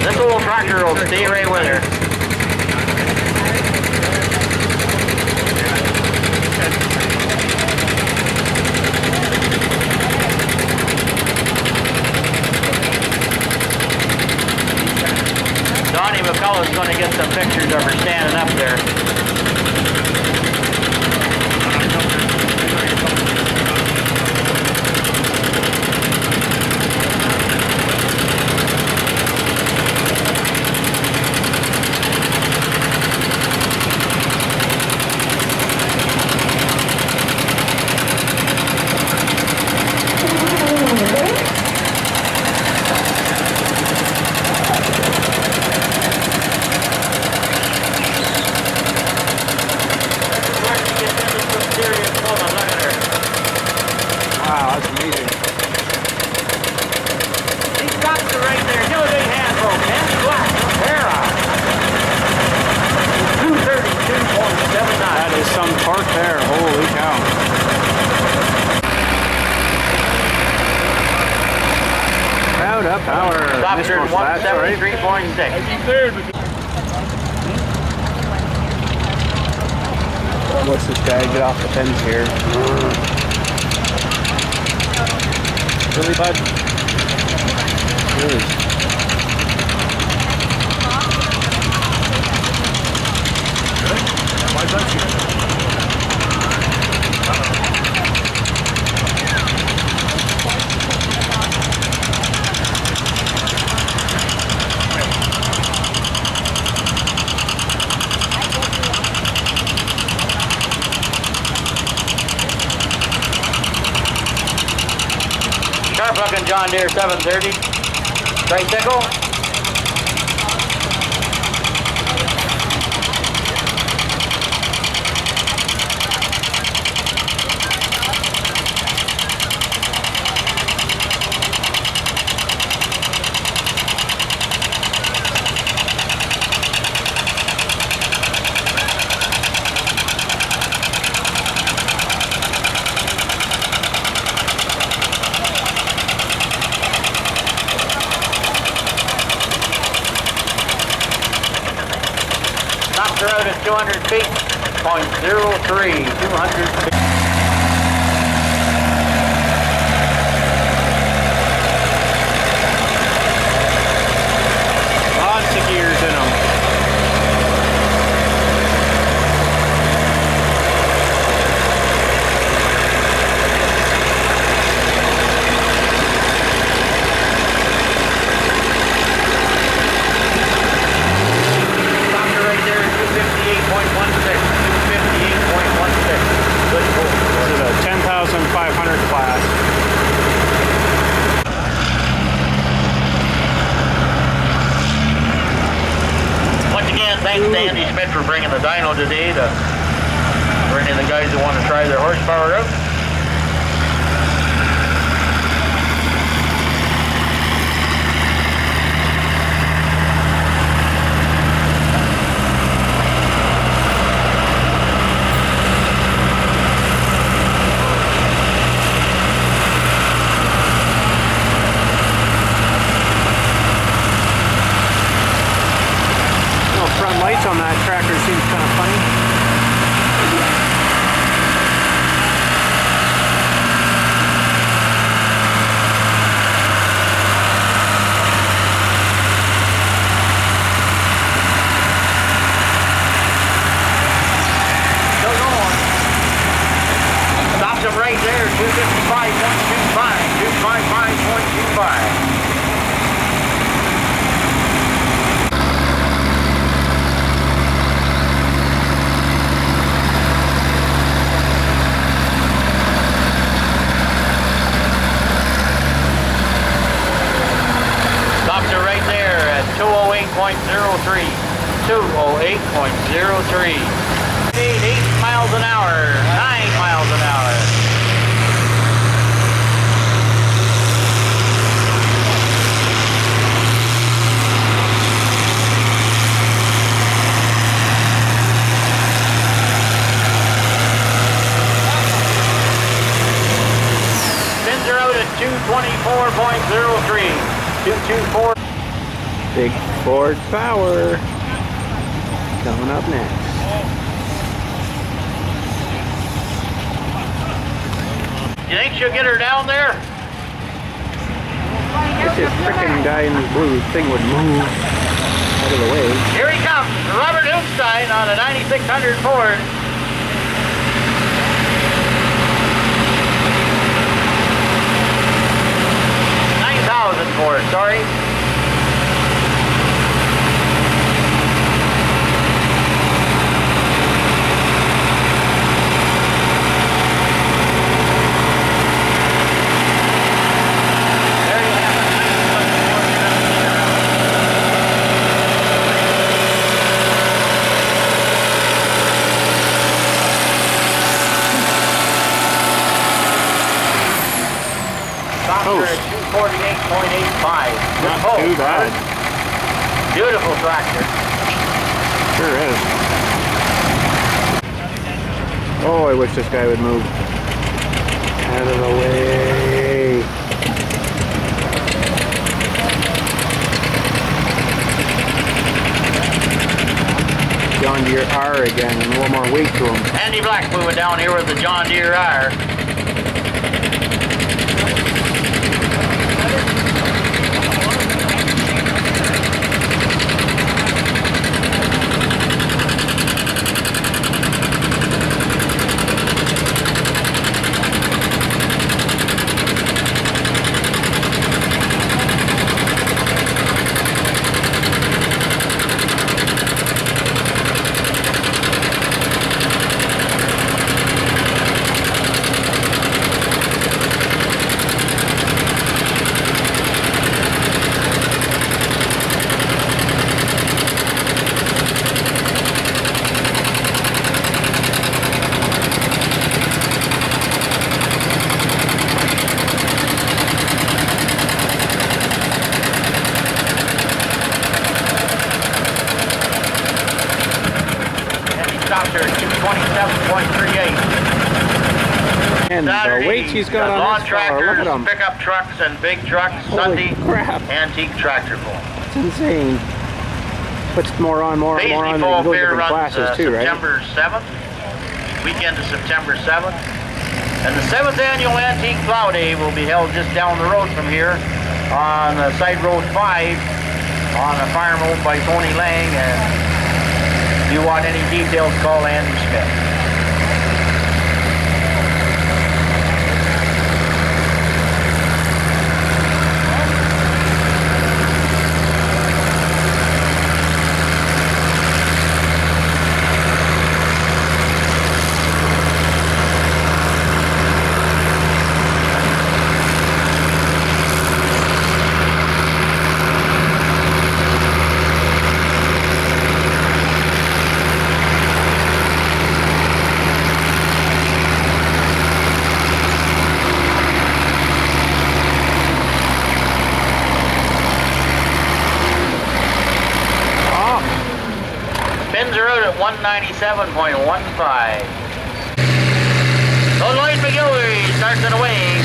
Speaker 6: This little tractor will stay right with her. Donnie McCullough's going to get some pictures of her standing up there.
Speaker 1: Wow, that's amazing.
Speaker 6: These trucks are right there. Give a big hand, folks. Andy Black, O'Hara. 232.79.
Speaker 1: That is some torque there. Holy cow. Proud up power.
Speaker 6: Stop
Speaker 1: This
Speaker 6: here
Speaker 1: one's
Speaker 6: at
Speaker 1: flat, sorry.
Speaker 6: 173.6.
Speaker 1: What's this guy? Get off the fence here. Really, bud? Really?
Speaker 7: Why is that
Speaker 6: Sharp looking John Deere 730. Tricycle. Stops the road at 200 feet. 0.03. 200 feet.
Speaker 1: Lots of gears in them.
Speaker 6: Stops her right there at 258.16. 258.16. Good pull.
Speaker 1: This is a 10,500 class.
Speaker 6: Once again, thanks to Andy Schmidt for bringing the dyno today for any of the guys that want to try their horsepower out. 255.25. Stopped her right there at 208.03. 208.03. 8 miles an hour. 9 miles an hour. Spins are out at 224.03. 224.
Speaker 1: Big Ford Power coming up next.
Speaker 6: You think she'll get her down there?
Speaker 1: If this frickin' guy in the blue thing would move out of the way.
Speaker 6: Here he comes, Robert Hoonstein on a 9600 Ford. Ford, sorry. At 248.85.
Speaker 1: Not too bad.
Speaker 6: Beautiful tractor.
Speaker 1: Sure is. Oh, I wish this guy would move out of the way. John Deere R again, and a little more weight to him.
Speaker 6: Andy Black moving down here with the John Deere R.
Speaker 1: And
Speaker 6: Saturday,
Speaker 1: the weights he's got on
Speaker 6: lawn
Speaker 1: this car, look
Speaker 6: tractors,
Speaker 1: at them.
Speaker 6: pickup trucks, and big trucks.
Speaker 1: Holy
Speaker 6: Sunday,
Speaker 1: crap.
Speaker 6: antique tractor pull.
Speaker 1: It's insane. Puts more on, more and more on.
Speaker 6: Paisley Fall
Speaker 1: They go
Speaker 6: Fair
Speaker 1: different
Speaker 6: runs
Speaker 1: classes too, right?
Speaker 6: September 7th, weekend of September 7th. And the 7th annual Antique Plow Day will be held just down the road from here on Side Road 5 on a farm owned by Tony Lang. And if you want any details, call Andy Smith. Spins are out at 197.15. So Lloyd McGilvery starts it away.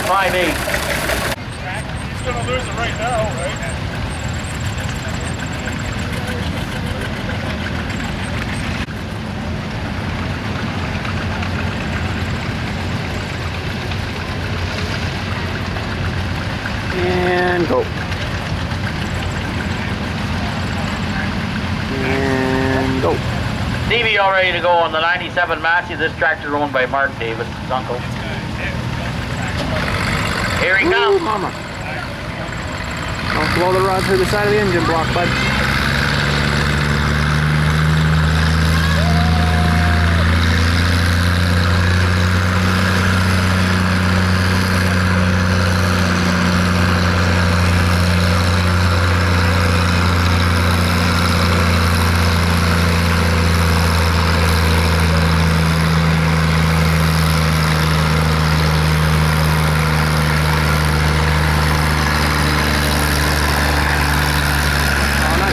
Speaker 6: 1.58.
Speaker 7: He's gonna lose it right now, right?
Speaker 1: And go. And go.
Speaker 6: Stevie all ready to go on the 97 Massey. This tractor owned by Mark Davis, his uncle. Here he
Speaker 1: Ooh,
Speaker 6: comes.
Speaker 1: mama. Don't blow the rod through the side of the engine block, bud.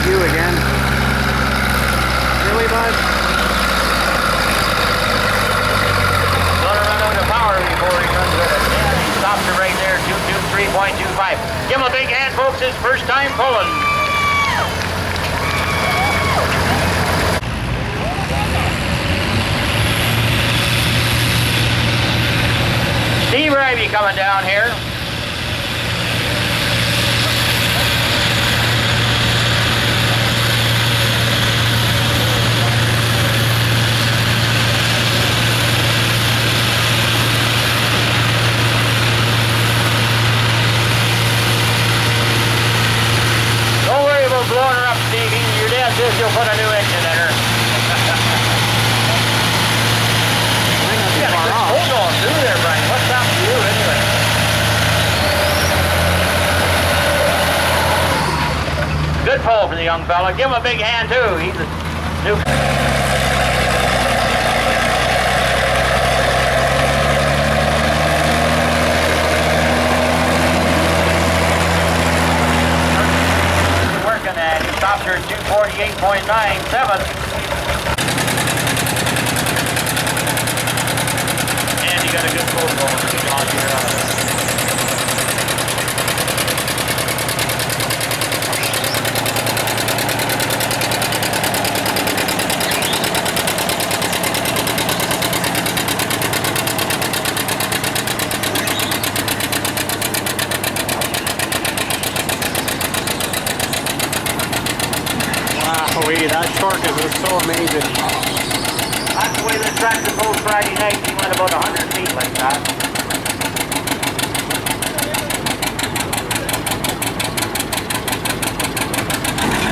Speaker 1: You again. Really, bud?
Speaker 6: Gonna run out of power before he runs with it. Yeah, he stops it right there, 223.25. Give him a big hand, folks. His first time pulling. Steve Ivey coming down here. Blowing her up, Stevie. Your dad says you'll put a new engine in her.
Speaker 1: Might not be
Speaker 6: You got a
Speaker 1: far
Speaker 6: good
Speaker 1: off.
Speaker 6: hold on through there, Brian. What's up to you anyway? Good pull for the young fella. Give him a big hand too. He's a new. He stopped her at 248.97. And he got a good pull going for the John Deere on it.
Speaker 1: That torque is so amazing.
Speaker 6: That's the way the tractor pulled Friday night. He went about 100 feet like that.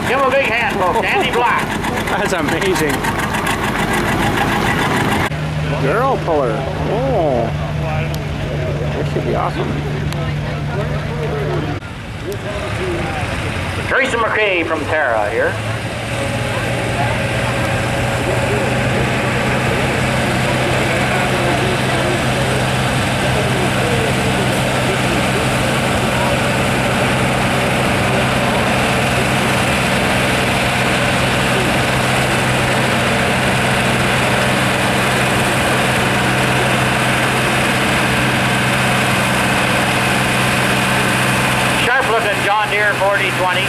Speaker 6: Give him a big hand, folks. Andy Black.
Speaker 1: That's amazing. Girl puller. Oh. That should be awesome.
Speaker 6: Teresa McKay from Terra here. Looking John Deere 4020.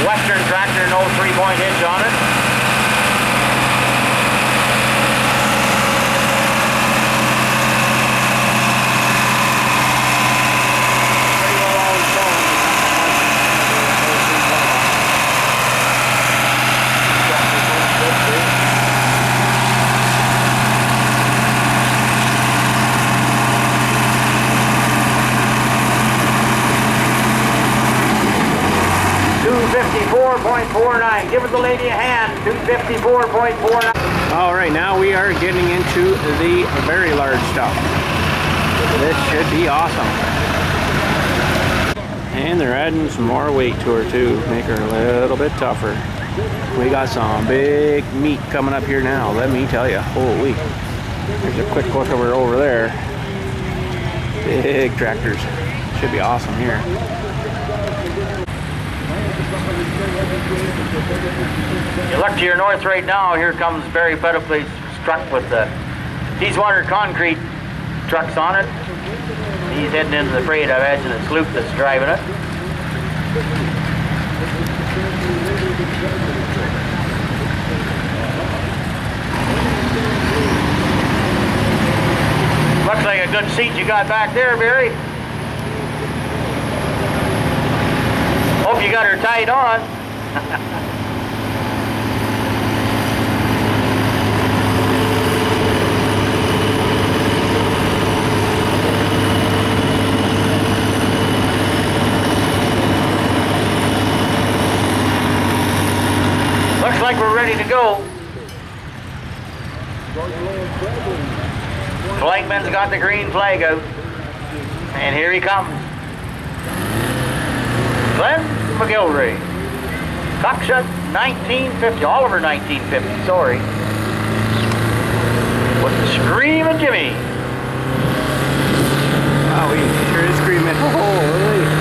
Speaker 6: Western tractor, no 3-point hitch on it. Pretty well all shown. 254.49. Give the lady a hand. 254.49.
Speaker 1: All right, now we are getting into the very large stuff. This should be awesome. And they're adding some more weight to her too, make her a little bit tougher. We got some big meat coming up here now, let me tell you. Holy. There's a quick look over there. Big tractors. Should be awesome here.
Speaker 6: You look to your north right now, here comes Barry Pettiplace truck with the Deeswater concrete trucks on it. He's heading into the freight. I imagine it's Luke that's driving it. Looks like a good seat you got back there, Barry. Hope you got her tied on. Looks like we're ready to go. Flagman's got the green flag out. And here he comes. Glenn McGilvery. Cockshut 1950. Oliver 1950, sorry. With the Screamin' Jimmy.
Speaker 1: Wow, he sure is screaming. Holy.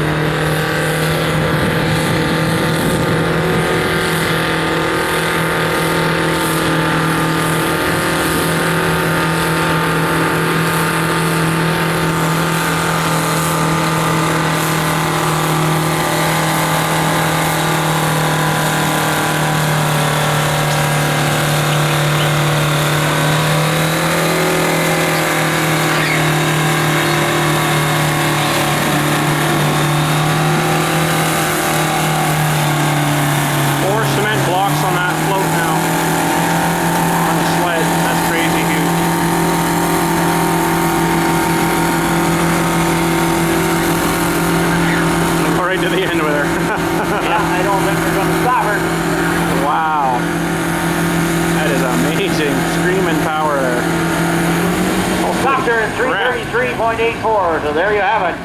Speaker 6: Doctor 333.84, so there you have it.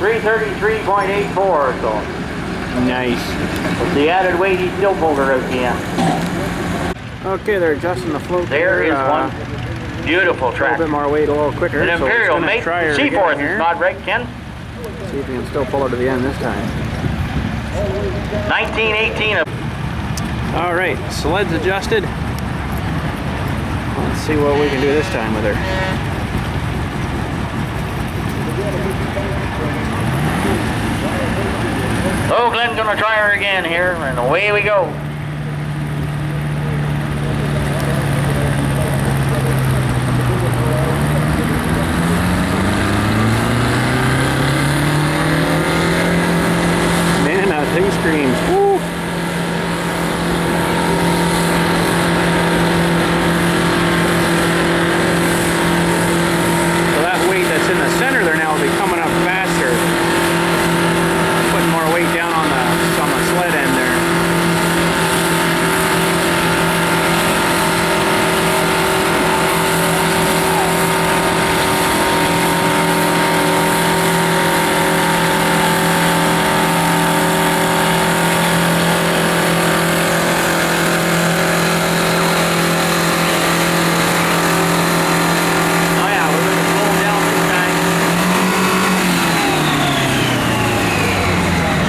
Speaker 6: 333.84, so.
Speaker 1: Nice.
Speaker 6: With the added weight, he still pulled her out the end.
Speaker 1: Okay, they're adjusting the float.
Speaker 6: There is one beautiful
Speaker 1: A little
Speaker 6: track.
Speaker 1: bit more weight, a little quicker.
Speaker 6: An
Speaker 1: so
Speaker 6: Imperial
Speaker 1: it's
Speaker 6: mate,
Speaker 1: try her
Speaker 6: Seaforth,
Speaker 1: again here.
Speaker 6: not right, Ken?
Speaker 1: See if we can still pull her to the end this time.
Speaker 6: 1918.
Speaker 1: All right, sled's adjusted. Let's see what we can do this time with her.
Speaker 6: Oh, Glenn's gonna try her again here, and away we go.
Speaker 1: Man, that thing screams. Woo! So that weight that's in the center there now will be coming up faster. Putting more weight down on the sled end there.
Speaker 6: Oh yeah, we're gonna slow him down this time.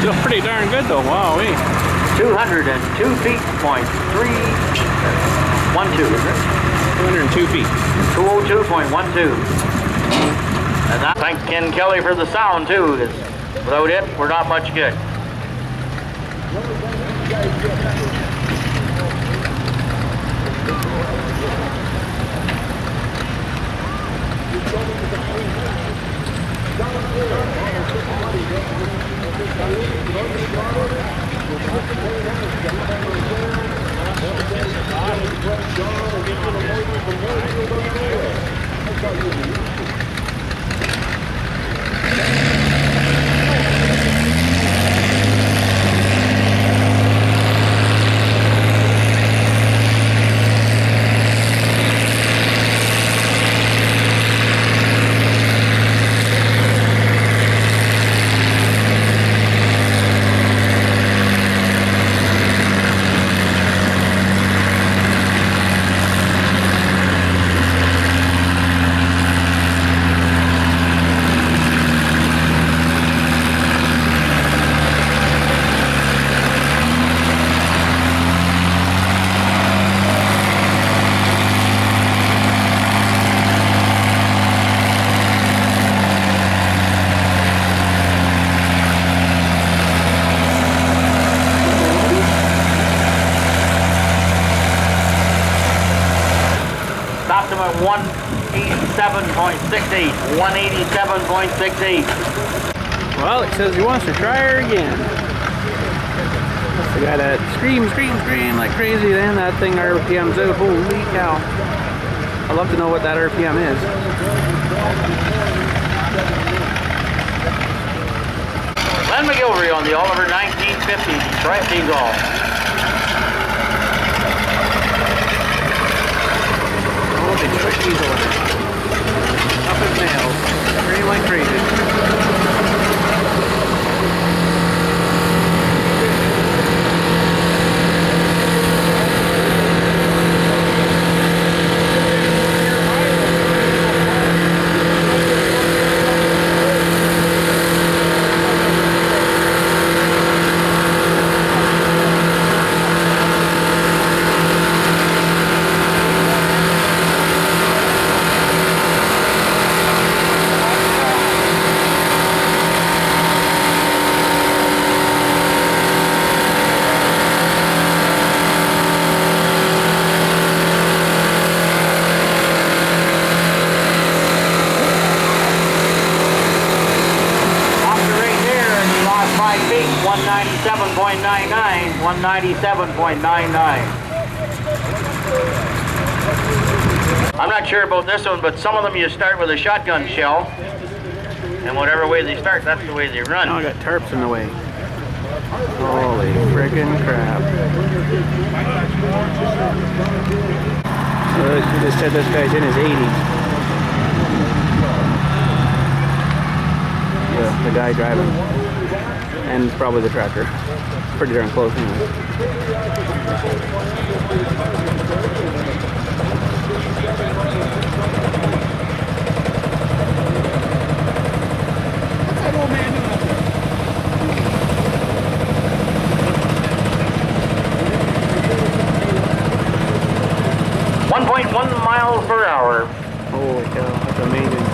Speaker 1: Still pretty darn good though, wow.
Speaker 6: 202 feet, point 312, isn't it?
Speaker 1: 202 feet.
Speaker 6: 202.12. And I thank Ken Kelly for the sound too, 'cause without it, we're not much good. 187.68. 187.68.
Speaker 1: Well, it says he wants to try her again. That's the guy that scream like crazy, then that thing RPMs out. Holy cow. I'd love to know what that RPM is.
Speaker 6: Len McGilvery on the Oliver 1950 Detroit Diesel.
Speaker 1: Oh, Detroit Diesel. Up his nails. Scream like crazy.
Speaker 6: 197.99. I'm not sure about this one, but some of them you start with a shotgun shell, and whatever way they start, that's the way they run.
Speaker 1: Oh, I got tarps in the way. Holy friggin' crap. So you just said this guy's in his 80s. Yeah, the guy driving. And probably the tractor. Pretty darn close anyway.
Speaker 3: What's that old man doing up there?
Speaker 6: 1.1 miles per hour.
Speaker 1: Holy cow, that's amazing.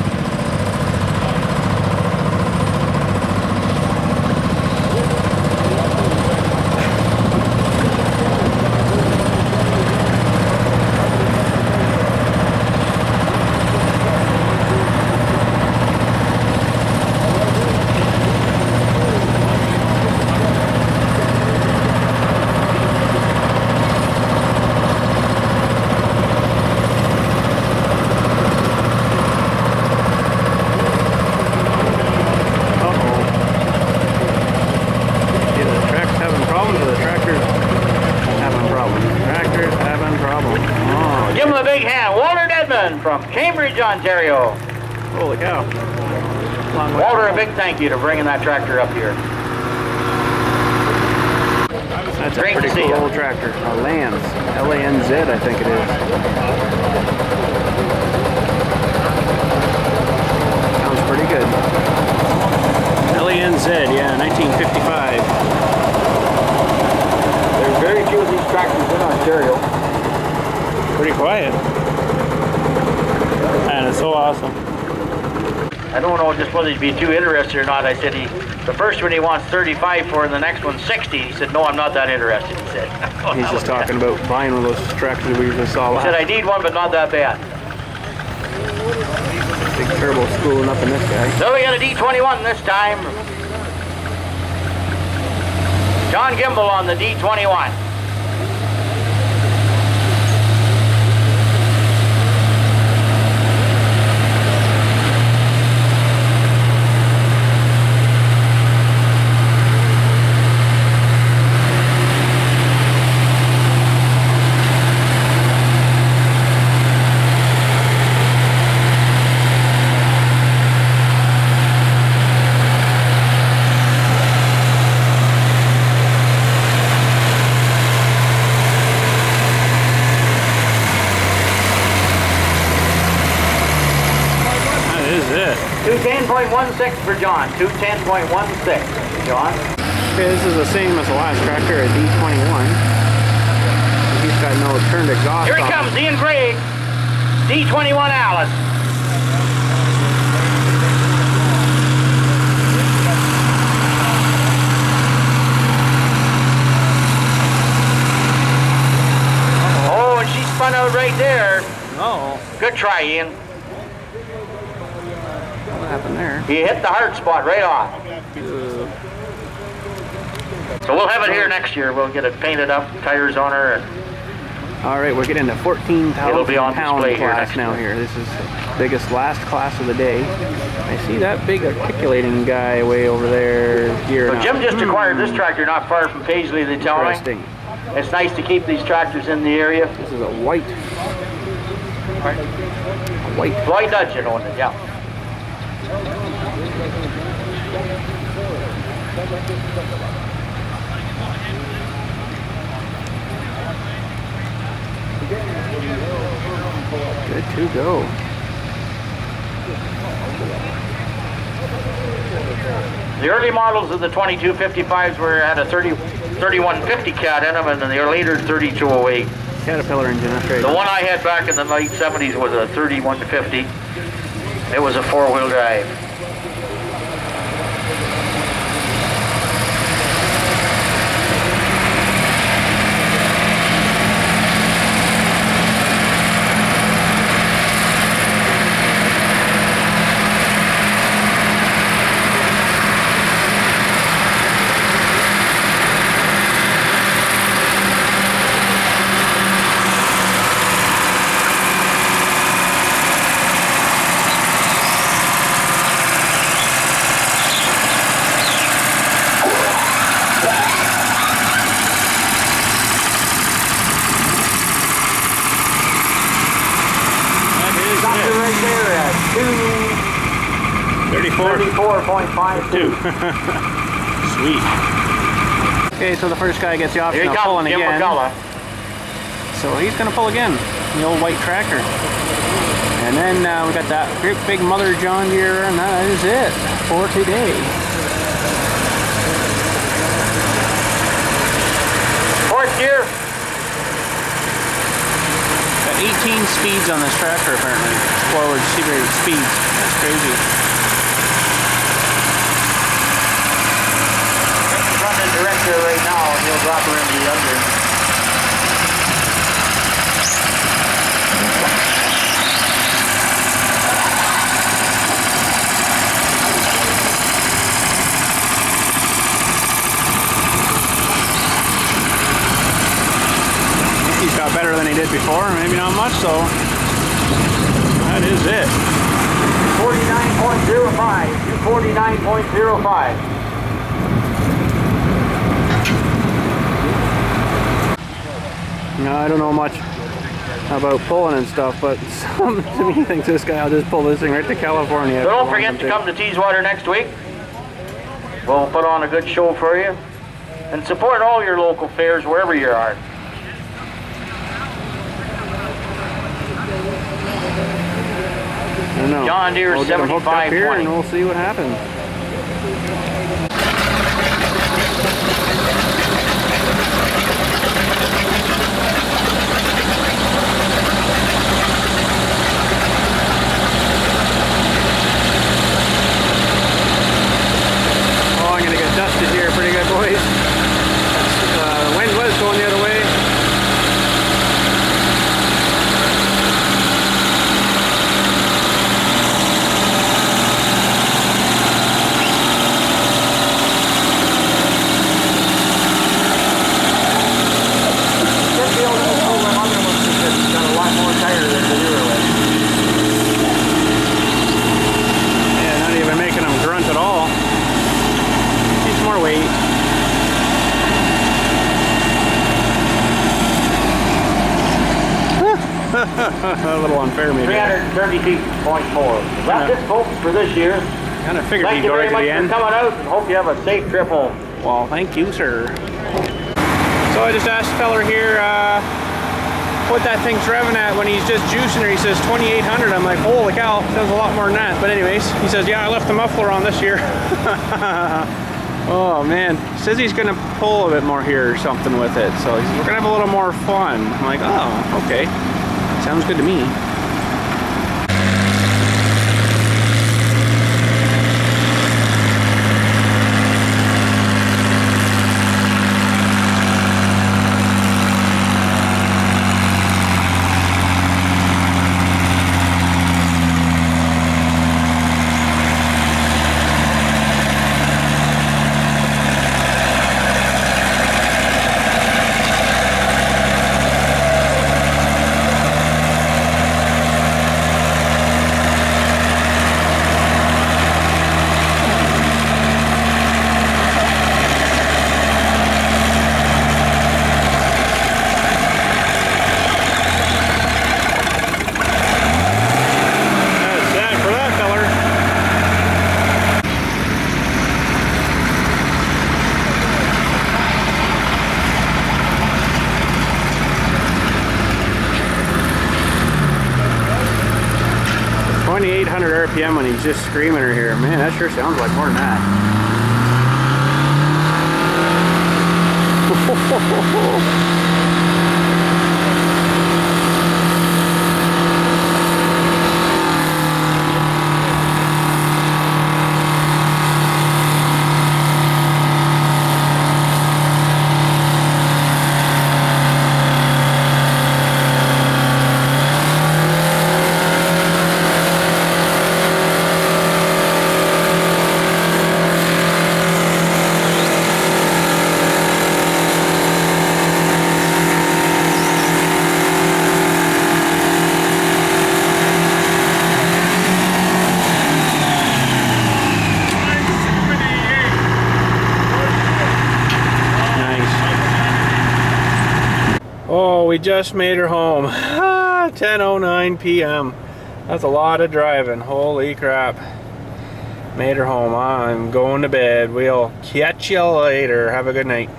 Speaker 6: From Cambridge, Ontario.
Speaker 1: Holy cow. Long way.
Speaker 6: Walter, a big thank you to bringing that tractor up here.
Speaker 1: That's
Speaker 6: Great
Speaker 1: a pretty
Speaker 6: to see
Speaker 1: cool
Speaker 6: ya.
Speaker 1: old tractor. A Lanz. L-A-N-Z, I think it is. Sounds pretty good. L-A-N-Z, yeah, 1955.
Speaker 6: There's very few of these tractors in Ontario.
Speaker 1: Pretty quiet. Man, it's so awesome.
Speaker 6: I don't know just whether he'd be too interested or not. I said the first one he wants 35 for and the next one 60. He said, no, I'm not that interested, he said.
Speaker 1: He's just talking about buying one of those tractors we just saw
Speaker 6: He
Speaker 1: last.
Speaker 6: said, I need one, but not that bad.
Speaker 1: Big turbo schooling up in this guy.
Speaker 6: So we got a D21 this time. John Gimbel on the D21.
Speaker 1: That is it.
Speaker 6: 210.16 for John. 210.16, John.
Speaker 1: Okay, this is the same as the last tractor, a D21. He's got no turned exhaust
Speaker 6: Here he
Speaker 1: on it.
Speaker 6: comes, Ian Gregg. D21 Alice. Oh, and she spun out right there.
Speaker 1: Oh.
Speaker 6: Good try, Ian. You hit the hard spot right off. So we'll have it here next year. We'll get it painted up, tires on her, and
Speaker 1: All right, we're getting to
Speaker 6: It'll
Speaker 1: 14,000
Speaker 6: be on
Speaker 1: pound
Speaker 6: display here
Speaker 1: class
Speaker 6: next
Speaker 1: now
Speaker 6: year.
Speaker 1: here. This is the biggest last class of the day. I see that big articulating guy way over there gearing
Speaker 6: so
Speaker 1: up.
Speaker 6: Jim just acquired this tractor not far from Paisley, they tell me.
Speaker 1: Interesting.
Speaker 6: It's nice to keep these tractors in the area.
Speaker 1: This is a white. White.
Speaker 6: Floyd Dudgeon owns it, yeah.
Speaker 1: Good to go.
Speaker 6: The early models of the 2255s had a 3150 cat in them, and then the later 3208.
Speaker 1: Caterpillar engine, that's right.
Speaker 6: The one I had back in the late 70s was a 3150. It was a four-wheel drive. Right there at 34.52.
Speaker 1: Sweet. Okay, so the first guy gets the
Speaker 6: Here
Speaker 1: option
Speaker 6: he
Speaker 1: of
Speaker 6: comes,
Speaker 1: pulling
Speaker 6: Jim
Speaker 1: again.
Speaker 6: McCullough.
Speaker 1: So he's going to pull again, the old white tractor. And then we got that great big Mother John Deere, and that is it for today.
Speaker 6: Fourth gear.
Speaker 1: Got 18 speeds on this tractor apparently. Forward speeds. That's crazy.
Speaker 6: Running direct there right now, and he'll drop her into the under.
Speaker 1: He's got better than he did before. Maybe not much, so that is it.
Speaker 6: 49.05. 249.05.
Speaker 1: No, I don't know much about pulling and stuff, but some to me thinks this guy will just pull this thing right to California.
Speaker 6: So don't forget to come to Teeswater next week. We'll put on a good show for you. And support all your local fairs wherever you are.
Speaker 1: I don't know.
Speaker 6: John Deere
Speaker 1: We'll get him hooked up here
Speaker 6: 7520.
Speaker 1: and we'll see what happens. Oh, I'm gonna get dusted here pretty good, boys. The wind was going the other way.
Speaker 6: Should be able to pull them other ones because it's got a lot more tire than the newer one.
Speaker 1: Yeah, not even making them grunt at all. Needs more weight. A little unfair, maybe.
Speaker 6: 330.4. That's it, folks, for this year.
Speaker 1: Kind of figured
Speaker 6: Thank
Speaker 1: he'd
Speaker 6: you
Speaker 1: go
Speaker 6: very
Speaker 1: right to
Speaker 6: much
Speaker 1: the
Speaker 6: for
Speaker 1: end.
Speaker 6: coming out, and hope you have a safe trip home.
Speaker 1: Well, thank you, sir. So I just asked the feller here what that thing's revving at when he's just juicing her. He says 2,800. I'm like, holy cow, sounds a lot more than that. But anyways, he says, yeah, I left the muffler on this year. Oh man, says he's gonna pull a bit more here or something with it. So he says, we're gonna have a little more fun. I'm like, oh, okay, sounds good to me. RPM when he's just screaming her here. Man, that sure sounds like more than that. Oh, we just made her home. 10:09 p.m. That's a lot of driving. Holy crap. Made her home. I'm going to bed. We'll catch you later. Have a good night.